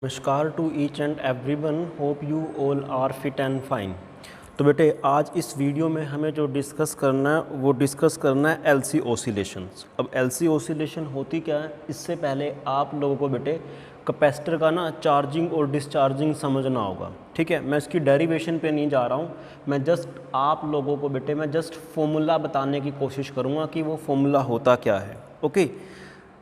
नमस्कार to each and everyone, hope you all are fit and fine. तो बेटे आज इस वीडियो में हमें जो डिस्कस करना है वो डिस्कस करना है एलसी ओसिलेशंस। अब एलसी ओसिलेशन होती क्या है, इससे पहले आप लोगों को बेटे कैपेसिटर का ना चार्जिंग और डिस्चार्जिंग समझना होगा। ठीक है, मैं इसकी डेरिवेशन पे नहीं जा रहा हूँ, मैं जस्ट आप लोगों को बेटे मैं जस्ट फॉर्मूला बताने की कोशिश करूँगा कि वो फॉर्मूला होता क्या है। ओके,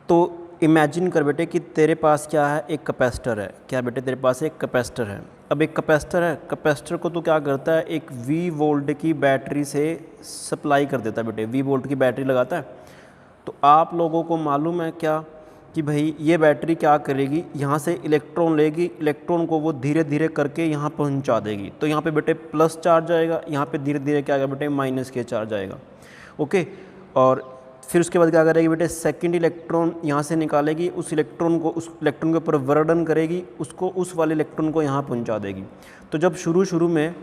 तो इमेजिन कर बेटे कि तेरे पास क्या है, एक कैपेसिटर है। क्या बेटे, तेरे पास एक कैपेसिटर है। अब एक कैपेसिटर है, कैपेसिटर को तो क्या करता है, एक V वोल्ट की बैटरी से सप्लाई कर देता है बेटे, V वोल्ट की बैटरी लगाता है। तो आप लोगों को मालूम है क्या कि भाई ये बैटरी क्या करेगी, यहाँ से इलेक्ट्रॉन लेगी, इलेक्ट्रॉन को वो धीरे धीरे करके यहाँ पहुँचा देगी। तो यहाँ पे बेटे प्लस चार्ज आएगा, यहाँ पे धीरे धीरे क्या आएगा बेटे, माइनस के चार्ज आएगा। ओके, और फिर उसके बाद क्या करेगी बेटे, सेकंड इलेक्ट्रॉन यहाँ से निकालेगी, उस इलेक्ट्रॉन के ऊपर वर्डन करेगी, उसको उस वाले इलेक्ट्रॉन को यहाँ पहुँचा देगी। तो जब शुरू में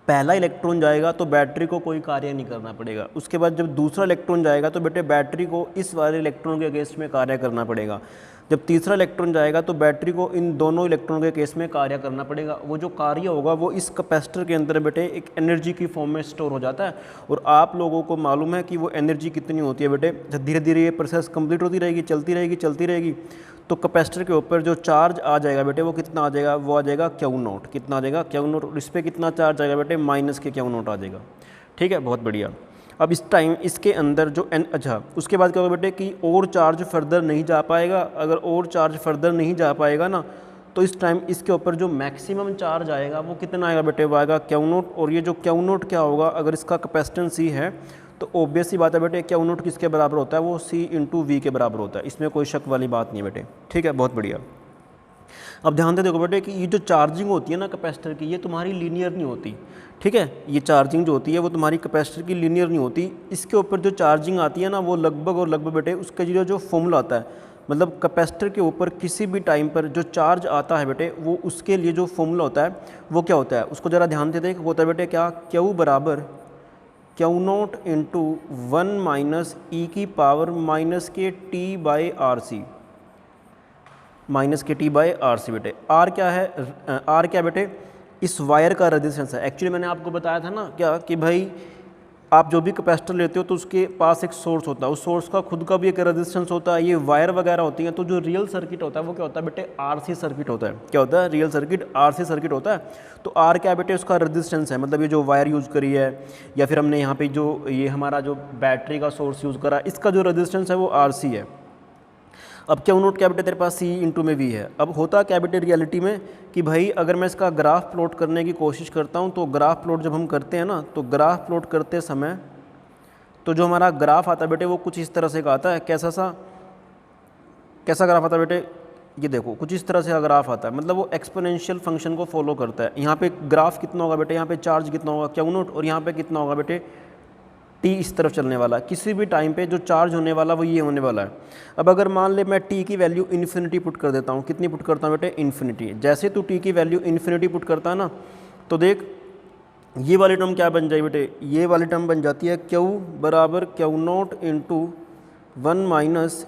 पहला इलेक्ट्रॉन जाएगा तो बैटरी को कोई कार्य नहीं करना पड़ेगा। उसके बाद जब दूसरा इलेक्ट्रॉन जाएगा तो बेटे बैटरी को इस वाले इलेक्ट्रॉन के अगेंस्ट में कार्य करना पड़ेगा। जब तीसरा इलेक्ट्रॉन जाएगा तो बैटरी को इन दोनों इलेक्ट्रॉन के केस में कार्य करना पड़ेगा। वो जो कार्य होगा वो इस कैपेसिटर के अंदर बेटे एक एनर्जी की फॉर्म में स्टोर हो जाता है। और आप लोगों को मालूम है कि वो एनर्जी कितनी होती है बेटे, जब धीरे धीरे ये प्रोसेस कंप्लीट होती रहेगी, चलती रहेगी तो कैपेसिटर के ऊपर जो चार्ज आ जाएगा बेटे वो कितना आ जाएगा, वो आ जाएगा क्यू नॉट। कितना आ जाएगा, क्यू नॉट। और इस पर कितना चार्ज आएगा बेटे, माइनस के क्यू नॉट आ जाएगा। ठीक है, बहुत बढ़िया। अब इस टाइम इसके अंदर जो अच्छा उसके बाद क्या होगा बेटे कि और चार्ज फर्दर नहीं जा पाएगा। अगर और चार्ज फर्दर नहीं जा पाएगा ना तो इस टाइम इसके ऊपर जो मैक्सिमम चार्ज आएगा वो कितना आएगा बेटे, वो आएगा क्यू नॉट। और ये जो क्यू नॉट क्या होगा, अगर इसका कैपेसिटेंस C है तो ऑब्वियस सी बात है बेटे क्यू नॉट किसके बराबर होता है, वो C × V के बराबर होता है। इसमें कोई शक वाली बात नहीं है बेटे। ठीक है, बहुत बढ़िया। अब ध्यान से देखो बेटे कि ये जो चार्जिंग होती है ना कैपेसिटर की, ये तुम्हारी लीनियर नहीं होती। ठीक है, ये चार्जिंग जो होती है वो तुम्हारी कैपेसिटर की लीनियर नहीं होती। इसके ऊपर जो चार्जिंग आती है ना वो लगभग बेटे उसके जो फॉर्मूला आता है, मतलब कैपेसिटर के ऊपर किसी भी टाइम पर जो चार्ज आता है बेटे वो उसके लिए जो फॉर्मूला होता है वो क्या होता है, उसको ज़रा ध्यान से देख। वो होता है बेटे क्या, Q बराबर Q not into 1 minus E की पावर माइनस के T/RC, माइनस के T/RC बेटे। आर क्या है, आर क्या बेटे, इस वायर का रेजिस्टेंस है। एक्चुअली मैंने आपको बताया था ना क्या कि भाई आप जो भी कैपेसिटर लेते हो तो उसके पास एक सोर्स होता है, उस सोर्स का खुद का भी एक रेजिस्टेंस होता है। ये वायर वगैरह होती हैं, तो जो रियल सर्किट होता है वो क्या होता है बेटे, RC सर्किट होता है। क्या होता है, रियल सर्किट RC सर्किट होता है। तो आर क्या बेटे, उसका रेजिस्टेंस है, मतलब ये जो वायर यूज़ करी है या फिर हमने यहाँ पे जो ये हमारा जो बैटरी का सोर्स यूज़ करा, इसका जो रेजिस्टेंस है वो RC है। अब क्यू नोट क्या बेटे तेरे पास C × में V है। अब होता क्या बेटे रियलिटी में कि भाई अगर मैं इसका ग्राफ प्लॉट करने की कोशिश करता हूँ तो ग्राफ प्लॉट जब हम करते हैं ना तो ग्राफ प्लॉट करते समय तो जो हमारा ग्राफ आता है बेटे वो कुछ इस तरह से का आता है। कैसा ग्राफ आता है बेटे, ये देखो कुछ इस तरह से ग्राफ आता है, मतलब वो एक्सपोनेंशियल फंक्शन को फॉलो करता है। यहाँ पे ग्राफ कितना होगा बेटे, यहाँ पे चार्ज कितना होगा क्यू नोट, और यहाँ पे कितना होगा बेटे T इस तरफ चलने वाला है। किसी भी टाइम पे जो चार्ज होने वाला वो ये होने वाला है। अब अगर मान ले मैं T की वैल्यू इन्फिनिटी पुट कर देता हूँ, कितनी पुट करता हूँ बेटे, इन्फिनिटी। जैसे तू T की वैल्यू इन्फिनिटी पुट करता है ना तो देख ये वाली टर्म क्या बन जाए बेटे, ये वाली टर्म बन जाती है Q बराबर Q not into 1 minus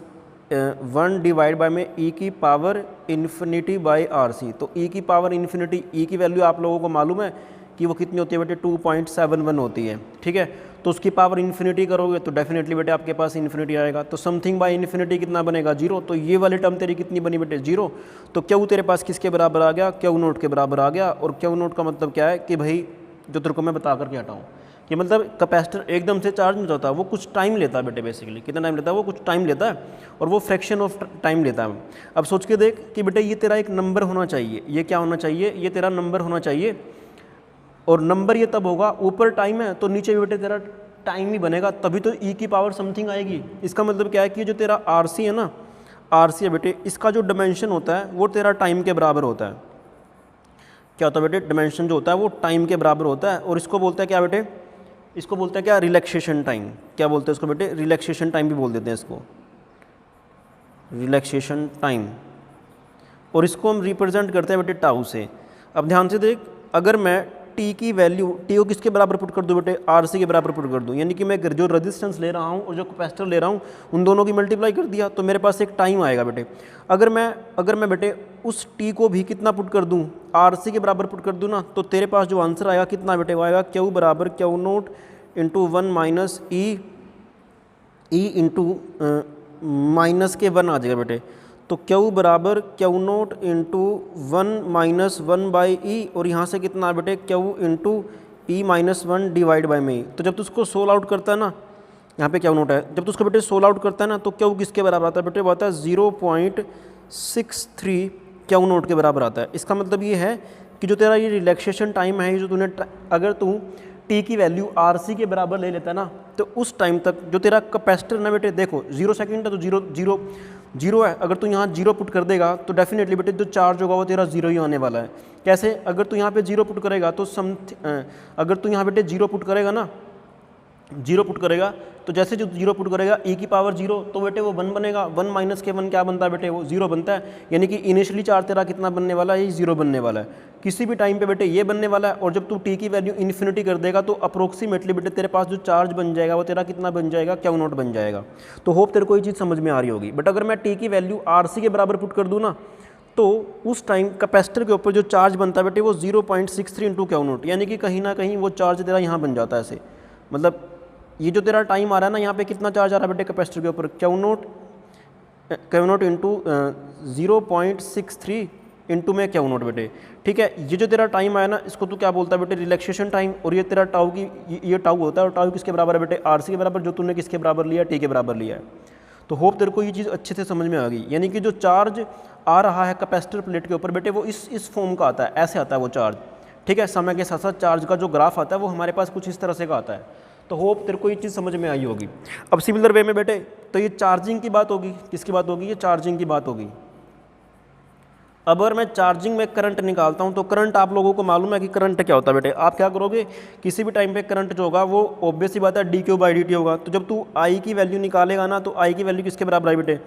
1 divide by में E की पावर इन्फिनिटी/RC। तो E की पावर इन्फिनिटी, E की वैल्यू आप लोगों को मालूम है कि वो कितनी होती है बेटे, 2.71 होती है। ठीक है, तो उसकी पावर इन्फिनिटी करोगे तो डेफिनेटली बेटे आपके पास इन्फिनिटी आएगा। तो समथिंग बाय इन्फिनिटी कितना बनेगा, 0। तो ये वाली टर्म तेरी कितनी बनी बेटे, 0। तो क्यू तेरे पास किसके बराबर आ गया, क्यू नोट के बराबर आ गया। और क्यू नोट का मतलब क्या है कि भाई जो तेरे को मैं बता करके हटाऊँ कि मतलब कैपेसिटर एकदम से चार्ज नहीं होता, वो कुछ टाइम लेता है बेटे। बेसिकली कितना टाइम लेता है, वो कुछ टाइम लेता है और वो फ्रैक्शन ऑफ टाइम लेता है। अब सोच के देख कि बेटे ये तेरा एक नंबर होना चाहिए, ये क्या होना चाहिए, ये तेरा नंबर होना चाहिए। और नंबर ये तब होगा, ऊपर टाइम है तो नीचे भी बेटे तेरा टाइम ही बनेगा, तभी तो E की पावर समथिंग आएगी। इसका मतलब क्या है कि जो तेरा RC है ना, RC है बेटे, इसका जो डिमेंशन होता है वो तेरा टाइम के बराबर होता है। क्या होता है बेटे, डिमेंशन जो होता है वो टाइम के बराबर होता है। और इसको बोलते हैं क्या बेटे, इसको बोलते हैं क्या, रिलैक्सेशन टाइम। क्या बोलते हैं इसको बेटे, रिलैक्सेशन टाइम भी बोल देते हैं इसको, रिलैक्सेशन टाइम। और इसको हम रिप्रेजेंट करते हैं बेटे टाउ से। अब ध्यान से देख, अगर मैं टी की वैल्यू, टी को किसके बराबर पुट कर दूँ बेटे, आर सी के बराबर पुट कर दूँ, यानी कि मैं जो रेजिस्टेंस ले रहा हूँ और जो कैपेसिटर ले रहा हूँ उन दोनों की मल्टीप्लाई कर दिया तो मेरे पास एक टाइम आएगा बेटे। अगर मैं बेटे उस टी को भी कितना पुट कर दूँ, आर सी के बराबर पुट कर दूँ ना, तो तेरे पास जो आंसर आएगा कितना बेटे, वो आएगा क्यू बराबर Q naught into 1 minus e into minus के 1 आ जाएगा बेटे। तो क्यू बराबर Q naught into 1 minus 1 by e, और यहाँ से कितना है बेटे, Q into e minus 1 divide by में ई। तो जब तू उसको सोल्व आउट करता है ना, यहाँ पे क्यू नोट है, जब तू उसको बेटे सोल्व आउट करता है ना, तो क्यू किसके बराबर आता है बेटे, वो आता है 0.63 क्यू नोट के बराबर आता है। इसका मतलब ये है कि जो तेरा ये रिलैक्सेशन टाइम है, जो तूने अगर तू टी की वैल्यू आर सी के बराबर ले लेता है ना, तो उस टाइम तक जो तेरा कैपेसिटर ना बेटे, देखो 0 सेकंड है तो जीरो है, अगर तू यहाँ 0 पुट कर देगा तो डेफिनेटली बेटे जो चार्ज होगा वो तेरा 0 ही आने वाला है। कैसे, अगर तू यहाँ पे 0 पुट करेगा तो अगर तू यहाँ बेटे 0 पुट करेगा ना, 0 पुट करेगा तो जैसे जो 0 पुट करेगा e की पावर 0, तो बेटे वो 1 बनेगा, 1 माइनस के 1 क्या बनता है बेटे, वो 0 बनता है। यानी कि इनिशियली चार्ज तेरा कितना बनने वाला है, ये 0 बनने वाला है, किसी भी टाइम पे बेटे ये बनने वाला है। और जब तू t की वैल्यू इन्फिनिटी कर देगा तो अप्रोक्सीमेटली बेटे तेरे पास जो चार्ज बन जाएगा वो तेरा कितना बन जाएगा, क्यू नोट बन जाएगा। तो होप तेरे को ये चीज़ समझ में आ रही होगी। बट अगर मैं t की वैल्यू आर सी के बराबर पुट कर दूँ ना, तो उस टाइम कैपेसिटर के ऊपर जो चार्ज बनता है बेटे वो 0.63 इंटू क्यू नोट, यानी कि कहीं ना कहीं वो चार्ज तेरा यहाँ बन जाता है ऐसे। मतलब ये जो तेरा टाइम आ रहा है ना, यहाँ पे कितना चार्ज आ रहा है बेटे कैपेसिटर के ऊपर, क्यू नोट इंटू 0.63 इंटू में क्यू नोट बेटे। ठीक है, ये जो तेरा टाइम आया ना, इसको तू क्या बोलता है बेटे, रिलैक्सेशन टाइम। और ये तेरा टाउ की ये टाउ होता है, और टाउ किसके बराबर है बेटे, आर सी के बराबर, जो तूने किसके बराबर लिया, टी के बराबर लिया है। तो होप तेरे को ये चीज़ अच्छे से समझ में आ गई। यानी कि जो चार्ज आ रहा है कैपेसिटर प्लेट के ऊपर बेटे, वो इस फॉर्म का आता है, ऐसे आता है वो चार्ज। ठीक है, समय के साथ साथ चार्ज का जो ग्राफ आता है वो हमारे पास कुछ इस तरह से का आता है। तो होप तेरे को ये चीज़ समझ में आई होगी। अब सिमिलर वे में बेटे, तो ये चार्जिंग की बात होगी, किसकी बात होगी, ये चार्जिंग की बात होगी। अब अगर मैं चार्जिंग में करंट निकालता हूँ, तो करंट आप लोगों को मालूम है कि करंट क्या होता है बेटे। आप क्या करोगे, किसी भी टाइम पे करंट जो होगा वो ऑब्वियस ही बात है dq/dt होगा। तो जब तू I की वैल्यू निकालेगा ना, तो I की वैल्यू किसके बराबर आई बेटे,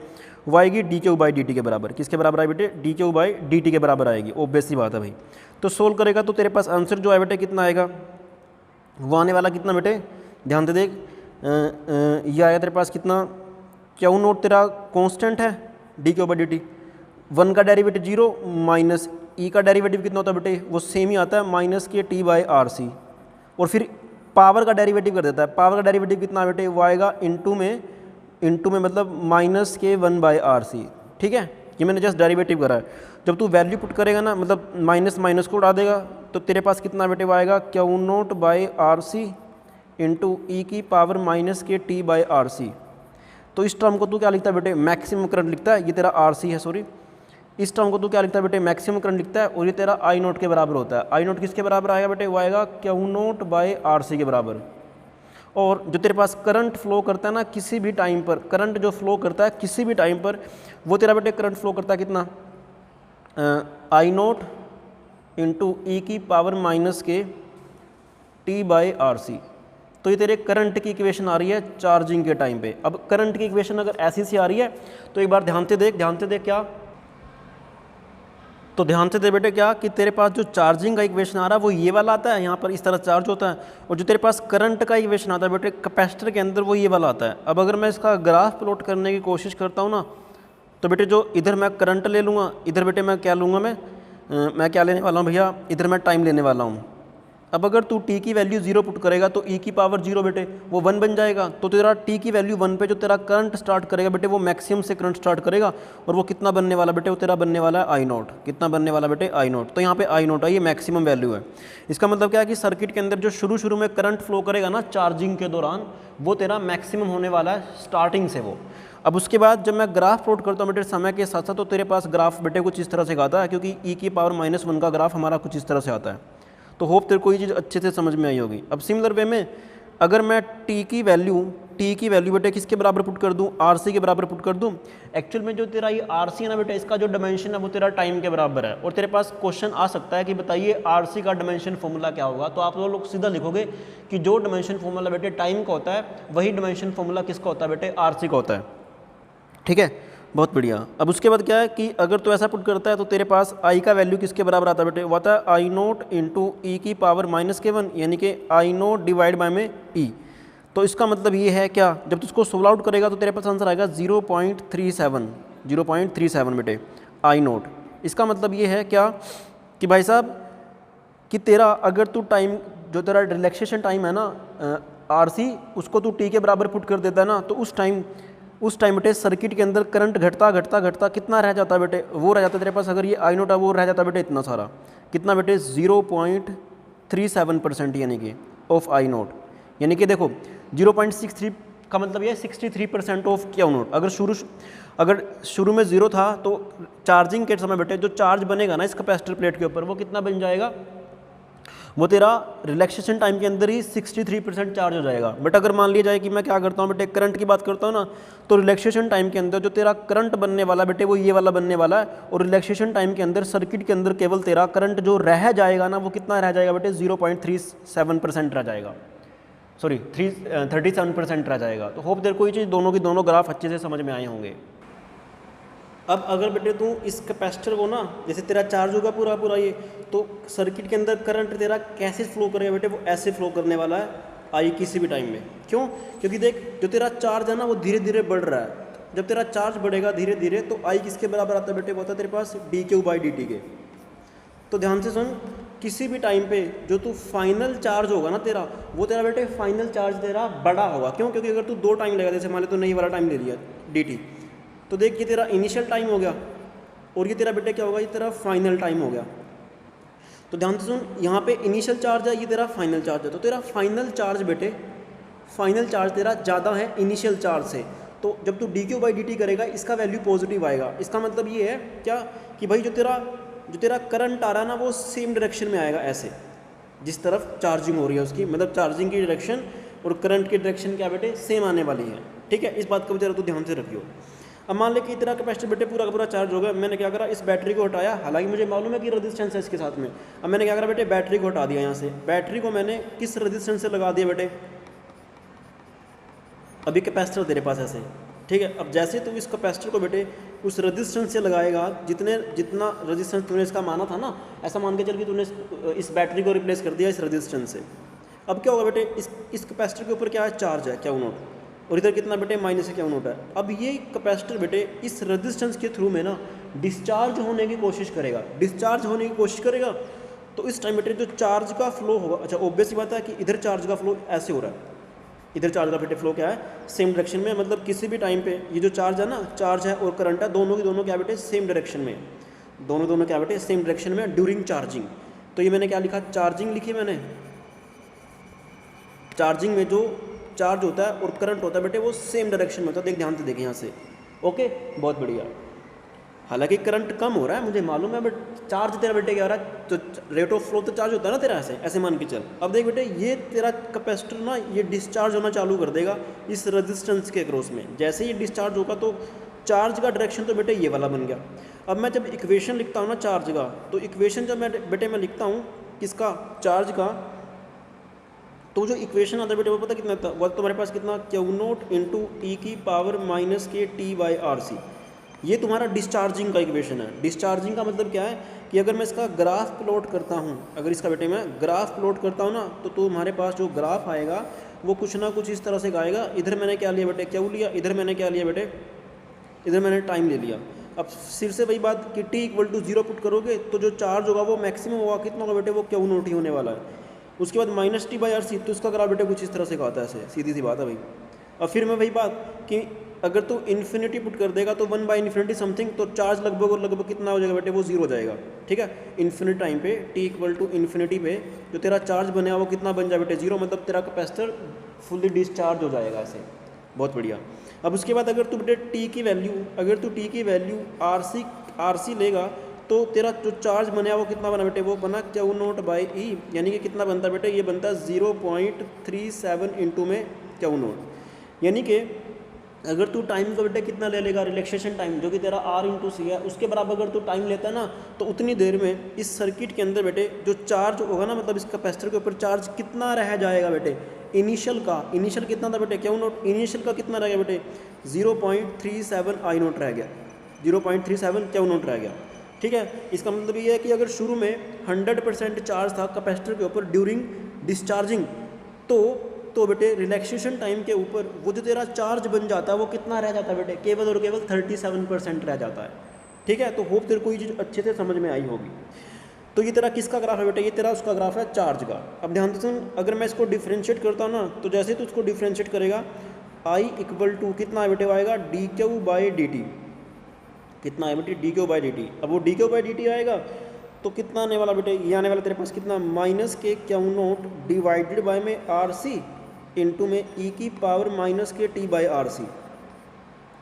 वो आएगी dq/dt के बराबर। किसके बराबर आई बेटे, dq/dt के बराबर आएगी, ऑब्वियस ही बात है भाई। तो सोल्व करेगा तो तेरे पास आंसर जो है बेटे कितना आएगा, वो आने वाला कितना बेटे, ध्यान से देख, ये आया तेरे पास कितना, क्यू नोट तेरा कांस्टेंट है, dq/dt, 1 का डेरिवेटिव 0 माइनस ई का डेरिवेटिव कितना होता है बेटे, वो सेम ही आता है, माइनस के t/RC, और फिर पावर का डेरिवेटिव कर देता है। पावर का डेरिवेटिव कितना बेटे, वो आएगा इंटू में मतलब माइनस के 1/RC। ठीक है, ये मैंने जस्ट डेरिवेटिव करा है। जब तू वैल्यू पुट करेगा ना, मतलब माइनस माइनस को उड़ा देगा, तो तेरे पास कितना बेटे वो आएगा, Q naught by RC into e की पावर माइनस के t/RC। तो इस टर्म को तू क्या लिखता है बेटे, मैक्सिमम करंट लिखता है, ये तेरा RC है, सॉरी, इस टर्म को तू क्या लिखता है बेटे, मैक्सिमम करंट लिखता है, और ये तेरा आई नोट के बराबर होता है। आई नोट किसके बराबर आएगा बेटे, वो आएगा क्यू नोट बाई RC के बराबर। और जो तेरे पास करंट फ्लो करता है ना किसी भी टाइम पर, करंट जो फ्लो करता है किसी भी टाइम पर, वो तेरा बेटे करंट फ्लो करता है कितना, आई नोट इंटू ई की पावर माइनस के t/RC। तो ये तेरे करंट की इक्वेशन आ रही है चार्जिंग के टाइम पे। अब करंट की इक्वेशन अगर ऐसी सी आ रही है तो एक बार ध्यान से देख क्या, तो ध्यान से दे बेटे क्या, कि तेरे पास जो चार्जिंग का इक्वेशन आ रहा है वो ये वाला आता है, यहाँ पर इस तरह चार्ज होता है, और जो तेरे पास करंट का इक्वेशन आता है बेटे कैपेसिटर के अंदर, वो ये वाला आता है। अब अगर मैं इसका ग्राफ प्लॉट करने की कोशिश करता हूँ ना, तो बेटे जो इधर मैं करंट ले लूँगा, इधर बेटे मैं क्या लूँगा, मैं क्या लेने वाला हूँ भैया, इधर मैं टाइम लेने वाला हूँ। अब अगर तू t की वैल्यू 0 पुट करेगा तो e की पावर 0 बेटे वो 1 बन जाएगा। तो तेरा t की वैल्यू 1 पे जो तेरा करंट स्टार्ट करेगा बेटे, वो मैक्सिमम से करंट स्टार्ट करेगा, और वो कितना बनने वाला बेटे, वो तेरा बनने वाला है आई नोट। कितना बनने वाला बेटे, आई नोट। तो यहाँ पे आई नोट है, ये मैक्सिमम वैल्यू है। इसका मतलब क्या है कि सर्किट के अंदर जो शुरू में करंट फ्लो करेगा ना चार्जिंग के दौरान, वो तेरा मैक्सिमम होने वाला है स्टार्टिंग से वो। अब उसके बाद जब मैं ग्राफ प्लॉट करता हूँ बेटे समय के साथ साथ, तो तेरे पास ग्राफ बेटे कुछ इस तरह से आता है, क्योंकि e की पावर -1 का ग्राफ हमारा कुछ इस तरह से आता है। तो होप तेरे को ये चीज़ अच्छे से समझ में आई होगी। अब सिमिलर वे में अगर मैं t की वैल्यू बेटे किसके बराबर पुट कर दूं, RC के बराबर पुट कर दूं। एक्चुअल में जो तेरा ये RC है ना बेटे, इसका जो डायमेंशन है वो तेरा टाइम के बराबर है। और तेरे पास क्वेश्चन आ सकता है कि बताइए RC का डायमेंशन फॉर्मूला क्या होगा। तो आप लोग सीधा लिखोगे कि जो डायमेंशन फॉर्मूला बेटे टाइम का होता है, वही डायमेंशन फॉर्मूला किसका होता है बेटे, RC का होता है। ठीक है, बहुत बढ़िया। अब उसके बाद क्या है कि अगर तू ऐसा पुट करता है तो तेरे पास आई का वैल्यू किसके बराबर आता है बेटे, वो आता है आई नोट इंटू ई की पावर -k1, यानी कि आई नोट डिवाइड बाय में ई। तो इसका मतलब ये है क्या, जब तू इसको सोल्व आउट करेगा तो तेरे पास आंसर आएगा 0.37 बेटे आई नोट। इसका मतलब ये है क्या कि भाई साहब कि तेरा अगर तू टाइम जो तेरा रिलैक्सेशन टाइम है ना RC, उसको तू टी के बराबर पुट कर देता है ना, तो उस टाइम बेटे सर्किट के अंदर करंट घटता घटता घटता कितना रह जाता है बेटे, वो रह जाता है तेरे पास, अगर ये आई नोट है वो रह जाता है बेटे इतना सारा, कितना बेटे 0.37%, यानी कि ऑफ आई नोट। यानी कि देखो 0.63 का मतलब ये 63% ऑफ क्यू नोट। अगर शुरू में 0 था तो चार्जिंग के समय बेटे जो चार्ज बनेगा ना इस कैपेसिटर प्लेट के ऊपर वो कितना बन जाएगा, वो तेरा रिलैक्सेशन टाइम के अंदर ही 63% चार्ज हो जाएगा। बट अगर मान लिया जाए कि मैं क्या करता हूँ बेटे, करंट की बात करता हूँ ना, तो रिलैक्सेशन टाइम के अंदर जो तेरा करंट बनने वाला बेटे वो ये वाला बनने वाला है, और रिलैक्सेशन टाइम के अंदर सर्किट के अंदर केवल तेरा करंट जो रह जाएगा ना वो कितना रह जाएगा बेटे 0.37% रह जाएगा, सॉरी 37% रह जाएगा। तो होप देर कोई चीज़ दोनों की दोनों ग्राफ अच्छे से समझ में आए होंगे। अब अगर बेटे तू इस कैपेसिटर को ना, जैसे तेरा चार्ज होगा पूरा ये, तो सर्किट के अंदर करंट तेरा कैसे फ्लो करेगा बेटे, वो ऐसे फ्लो करने वाला है आई किसी भी टाइम में। क्यों? क्योंकि देख जो तेरा चार्ज है ना वो धीरे धीरे बढ़ रहा है। जब तेरा चार्ज बढ़ेगा धीरे धीरे तो आई किसके बराबर आता है बेटे, वो आता है तेरे पास dQ/dt के। तो ध्यान से सुन, किसी भी टाइम पे जो तू फाइनल चार्ज होगा ना तेरा, वो तेरा बेटे फाइनल चार्ज तेरा बड़ा होगा। क्यों? क्योंकि अगर तू 2 टाइम लेगा, जैसे मान लो तो नहीं वाला टाइम ले लिया dt, तो देख ये तेरा इनिशियल टाइम हो गया और ये तेरा बेटे क्या होगा, ये तेरा फाइनल टाइम हो गया। तो ध्यान से सुन, यहाँ पे इनिशियल चार्ज है, ये तेरा फाइनल चार्ज है। तो तेरा फाइनल चार्ज बेटे, फाइनल चार्ज तेरा ज़्यादा है इनिशियल चार्ज से। तो जब तू dQ/dt करेगा इसका वैल्यू पॉजिटिव आएगा। इसका मतलब ये है क्या कि भाई जो तेरा करंट आ रहा है ना वो सेम डायरेक्शन में आएगा, ऐसे जिस तरफ चार्जिंग हो रही है उसकी, मतलब चार्जिंग की डायरेक्शन और करंट की डायरेक्शन क्या बेटे सेम आने वाली है। ठीक है, इस बात को बेचारा तू ध्यान से रखियो। अब मान ले कि तेरा कैपेसिटर बेटे पूरा का पूरा चार्ज हो गया, मैंने क्या करा, इस बैटरी को हटाया, हालांकि मुझे मालूम है कि रेजिस्टेंस है इसके साथ में। अब मैंने क्या करा बेटे, बैटरी को हटा दिया यहाँ से। बैटरी को मैंने किस रेजिस्टेंस से लगा दिया बेटे, अभी कैपेसिटर तेरे पास ऐसे, ठीक है। अब जैसे तू इस कैपेसिटर को बेटे उस रेजिस्टेंस से लगाएगा, जितना रेजिस्टेंस तूने इसका माना था ना, ऐसा मान के चल कि तूने इस बैटरी को रिप्लेस कर दिया इस रेजिस्टेंस से। अब क्या होगा बेटे, इस कैपेसिटर के ऊपर क्या है, चार्ज है Q0, और इधर कितना बेटे -Q0 है। अब ये कैपेसिटर बेटे इस रेजिस्टेंस के थ्रू में ना डिस्चार्ज होने की कोशिश करेगा, तो इस टाइम बेटे जो चार्ज का फ्लो होगा, अच्छा ऑब्वियस बात है कि इधर चार्ज का फ्लो ऐसे हो रहा है, इधर चार्ज का बेटे फ्लो क्या है सेम डायरेक्शन में, मतलब किसी भी टाइम पे ये जो चार्ज है ना, चार्ज है और करंट है, दोनों की दोनों क्या बेटे सेम डायरेक्शन में, दोनों क्या बेटे सेम डायरेक्शन में ड्यूरिंग चार्जिंग। तो ये मैंने क्या लिखा, चार्जिंग लिखी मैंने, चार्जिंग में जो चार्ज होता है और करंट होता है बेटे वो सेम डायरेक्शन में होता है। देख ध्यान से देखें यहाँ से, ओके बहुत बढ़िया। हालांकि करंट कम हो रहा है मुझे मालूम है, बट चार्ज तेरा बेटे क्या हो रहा है, तो रेट ऑफ फ्लो तो चार्ज होता है ना तेरा, ऐसे मान के चल। अब देख बेटे ये तेरा कैपेसिटर ना ये डिस्चार्ज होना चालू कर देगा इस रेजिस्टेंस के क्रॉस में। जैसे ही डिस्चार्ज होगा तो चार्ज का डायरेक्शन तो बेटे ये वाला बन गया। अब मैं जब इक्वेशन लिखता हूँ ना चार्ज का, तो इक्वेशन जब मैं लिखता हूँ किसका, चार्ज का, तो जो इक्वेशन आता है बेटे वो पता कितना था, वो तुम्हारे पास कितना Q0 इंटू ई की पावर -KT/RC। ये तुम्हारा डिस्चार्जिंग का इक्वेशन है। डिस्चार्जिंग का मतलब क्या है कि अगर मैं इसका ग्राफ प्लॉट करता हूँ, अगर इसका बेटे मैं ग्राफ प्लॉट करता हूँ ना, तो तुम्हारे पास जो ग्राफ आएगा वो कुछ ना कुछ इस तरह से आएगा। इधर मैंने क्या लिया बेटे, क्यू लिया, इधर मैंने क्या लिया बेटे, इधर मैंने टाइम ले लिया। अब सिर से वही बात कि t = 0 पुट करोगे तो जो चार्ज होगा वो मैक्सिमम होगा, कितना होगा बेटे, वो Q0 ही होने वाला है। उसके बाद -T/RC, तो इसका ग्राफ बेटे कुछ इस तरह से आता है, ऐसे सीधी सी बात है भाई। अब फिर मैं वही बात कि अगर तू इन्फिनिटी पुट कर देगा तो 1/∞ समथिंग, तो चार्ज लगभग और लगभग कितना हो जाएगा बेटे, वो 0 हो जाएगा। ठीक है, इन्फिनिट टाइम पे t = पे जो तेरा चार्ज बनेगा वो कितना बन जाए बेटे, 0, मतलब तेरा कैपेसिटर फुल्ली डिस्चार्ज हो जाएगा ऐसे। बहुत बढ़िया। अब उसके बाद अगर तू बेटे t की वैल्यू RC लेगा तो तेरा जो चार्ज बना वो कितना बना बेटे, वो बना Q0/E, यानी कि कितना बनता है बेटे, ये बनता है 0.37 इंटू में Q0। यानी कि अगर तू टाइम का बेटे कितना ले लेगा, रिलैक्सेशन टाइम जो कि तेरा R/C है, उसके बराबर अगर तू टाइम लेता है ना, तो उतनी देर में इस सर्किट के अंदर बेटे जो चार्ज होगा ना, मतलब इस कैपेसिटर के ऊपर चार्ज कितना रह जाएगा बेटे, इनिशियल कितना था बेटे Q0, इनिशियल का कितना रह गया बेटे 0.37 I0 रह गया। 0.37 क्यू नॉट रह गया। ठीक है, इसका मतलब ये है कि अगर शुरू में 100% चार्ज था कैपेसिटर के ऊपर ड्यूरिंग डिस्चार्जिंग, तो बेटे रिलैक्सेशन टाइम के ऊपर वो जो तेरा चार्ज बन जाता है वो कितना रह जाता है बेटे, केवल और केवल 37% रह जाता है। ठीक है, तो होप तेरे को ये चीज़ अच्छे से समझ में आई होगी। तो ये तेरा किसका ग्राफ है बेटा, ये तेरा उसका ग्राफ है चार्ज का। अब ध्यान से सुन, अगर मैं इसको डिफ्रेंशिएट करता हूँ ना, तो जैसे तू इसको डिफ्रेंशिएट करेगा I = कितना है बेटे आएगा dQ/dt। कितना है बेटे dQ/dt। अब वो dQ/dt आएगा तो कितना आने वाला बेटे, ये आने वाला तेरे पास कितना -k/Q0 डिवाइडेड बाय में RC इंटू में e⁻−kT/RC।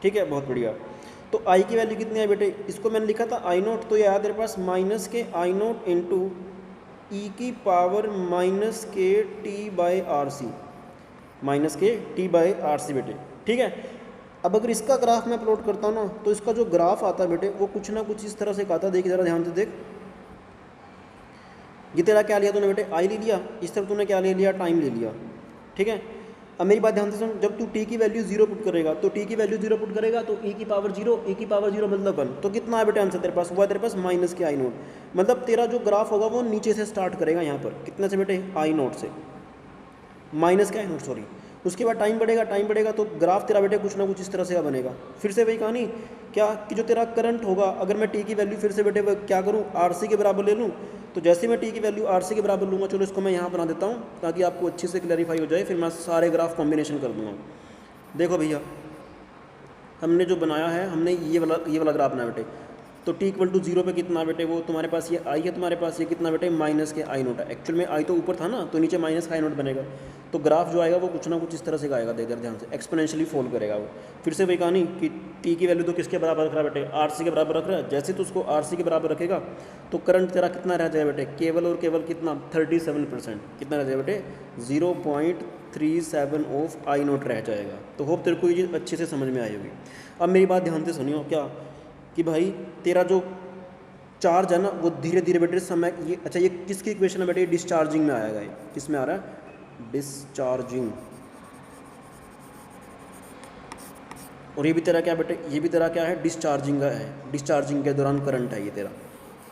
ठीक है, बहुत बढ़िया। तो I की वैल्यू कितनी है बेटे, इसको मैंने लिखा था I0, तो ये आया तेरे पास -k/I0 इंटू e⁻−kT/RC, -kT/RC बेटे। ठीक है, अब अगर इसका ग्राफ मैं प्लॉट करता हूँ ना, तो इसका जो ग्राफ आता है बेटे वो कुछ ना कुछ इस तरह से आता है। देख ज़रा ध्यान से देख, ये तेरा क्या लिया तूने बेटे, I ले लिया, इस तरफ तूने क्या ले लिया, टाइम ले लिया। ठीक है, अब मेरी बात ध्यान से सुन, जब तू t की वैल्यू 0 पुट करेगा, तो t की वैल्यू 0 पुट करेगा तो e⁻0 मतलब 1, तो कितना है बेटे आंसर तेरे पास, हुआ तेरे पास -k/I0। मतलब तेरा जो ग्राफ होगा वो नीचे से स्टार्ट करेगा यहाँ पर, कितने से बेटे, I0 से, -k/I0 सॉरी। उसके बाद टाइम बढ़ेगा तो ग्राफ तेरा बेटे कुछ ना कुछ इस तरह से बनेगा। फिर से वही कहानी क्या कि जो तेरा करंट होगा, अगर मैं t की वैल्यू फिर से बेटे क्या करूँ, RC के बराबर ले लूँ, तो जैसे मैं t की वैल्यू RC के बराबर लूँगा, चलो इसको मैं यहाँ बना देता हूँ ताकि आपको अच्छे से क्लैरिफाई हो जाए, फिर मैं सारे ग्राफ कॉम्बिनेशन कर दूँगा। देखो भैया, हमने जो बनाया है, हमने ये वाला ग्राफ बनाया बेटे, तो t = 0 पे कितना बेटे, वो तुम्हारे पास ये I है, तुम्हारे पास ये कितना बेटे -k/I0 है। एक्चुअल में I तो ऊपर था ना, तो नीचे -k/I0 बनेगा, तो ग्राफ जो आएगा वो कुछ ना कुछ इस तरह से आएगा। देख ध्यान से, एक्सपोनेंशियली फॉल करेगा वो। फिर से वही कहानी कि t की वैल्यू तो किसके बराबर रख रहा है बेटे, RC के बराबर रख रहा है। जैसे तो उसको RC के बराबर रखेगा तो करंट तेरा कितना रह जाएगा बेटे, केवल और केवल कितना 37%, कितना रह जाएगा बेटे 0.37 ऑफ I0 रह जाएगा। तो होप तेरे को ये चीज़ अच्छे से समझ में आई होगी। अब मेरी बात ध्यान से सुनियो, क्या कि भाई तेरा जो चार्ज है ना वो धीरे धीरे बेटे समय, ये अच्छा ये किसकी इक्वेशन है बेटे, डिस्चार्जिंग में आएगा। ये किस में आ रहा है, डिस्चार्जिंग। और ये भी तेरा क्या बेटे, ये भी तेरा क्या है, डिस्चार्जिंग का है, डिस्चार्जिंग के दौरान करंट है ये तेरा।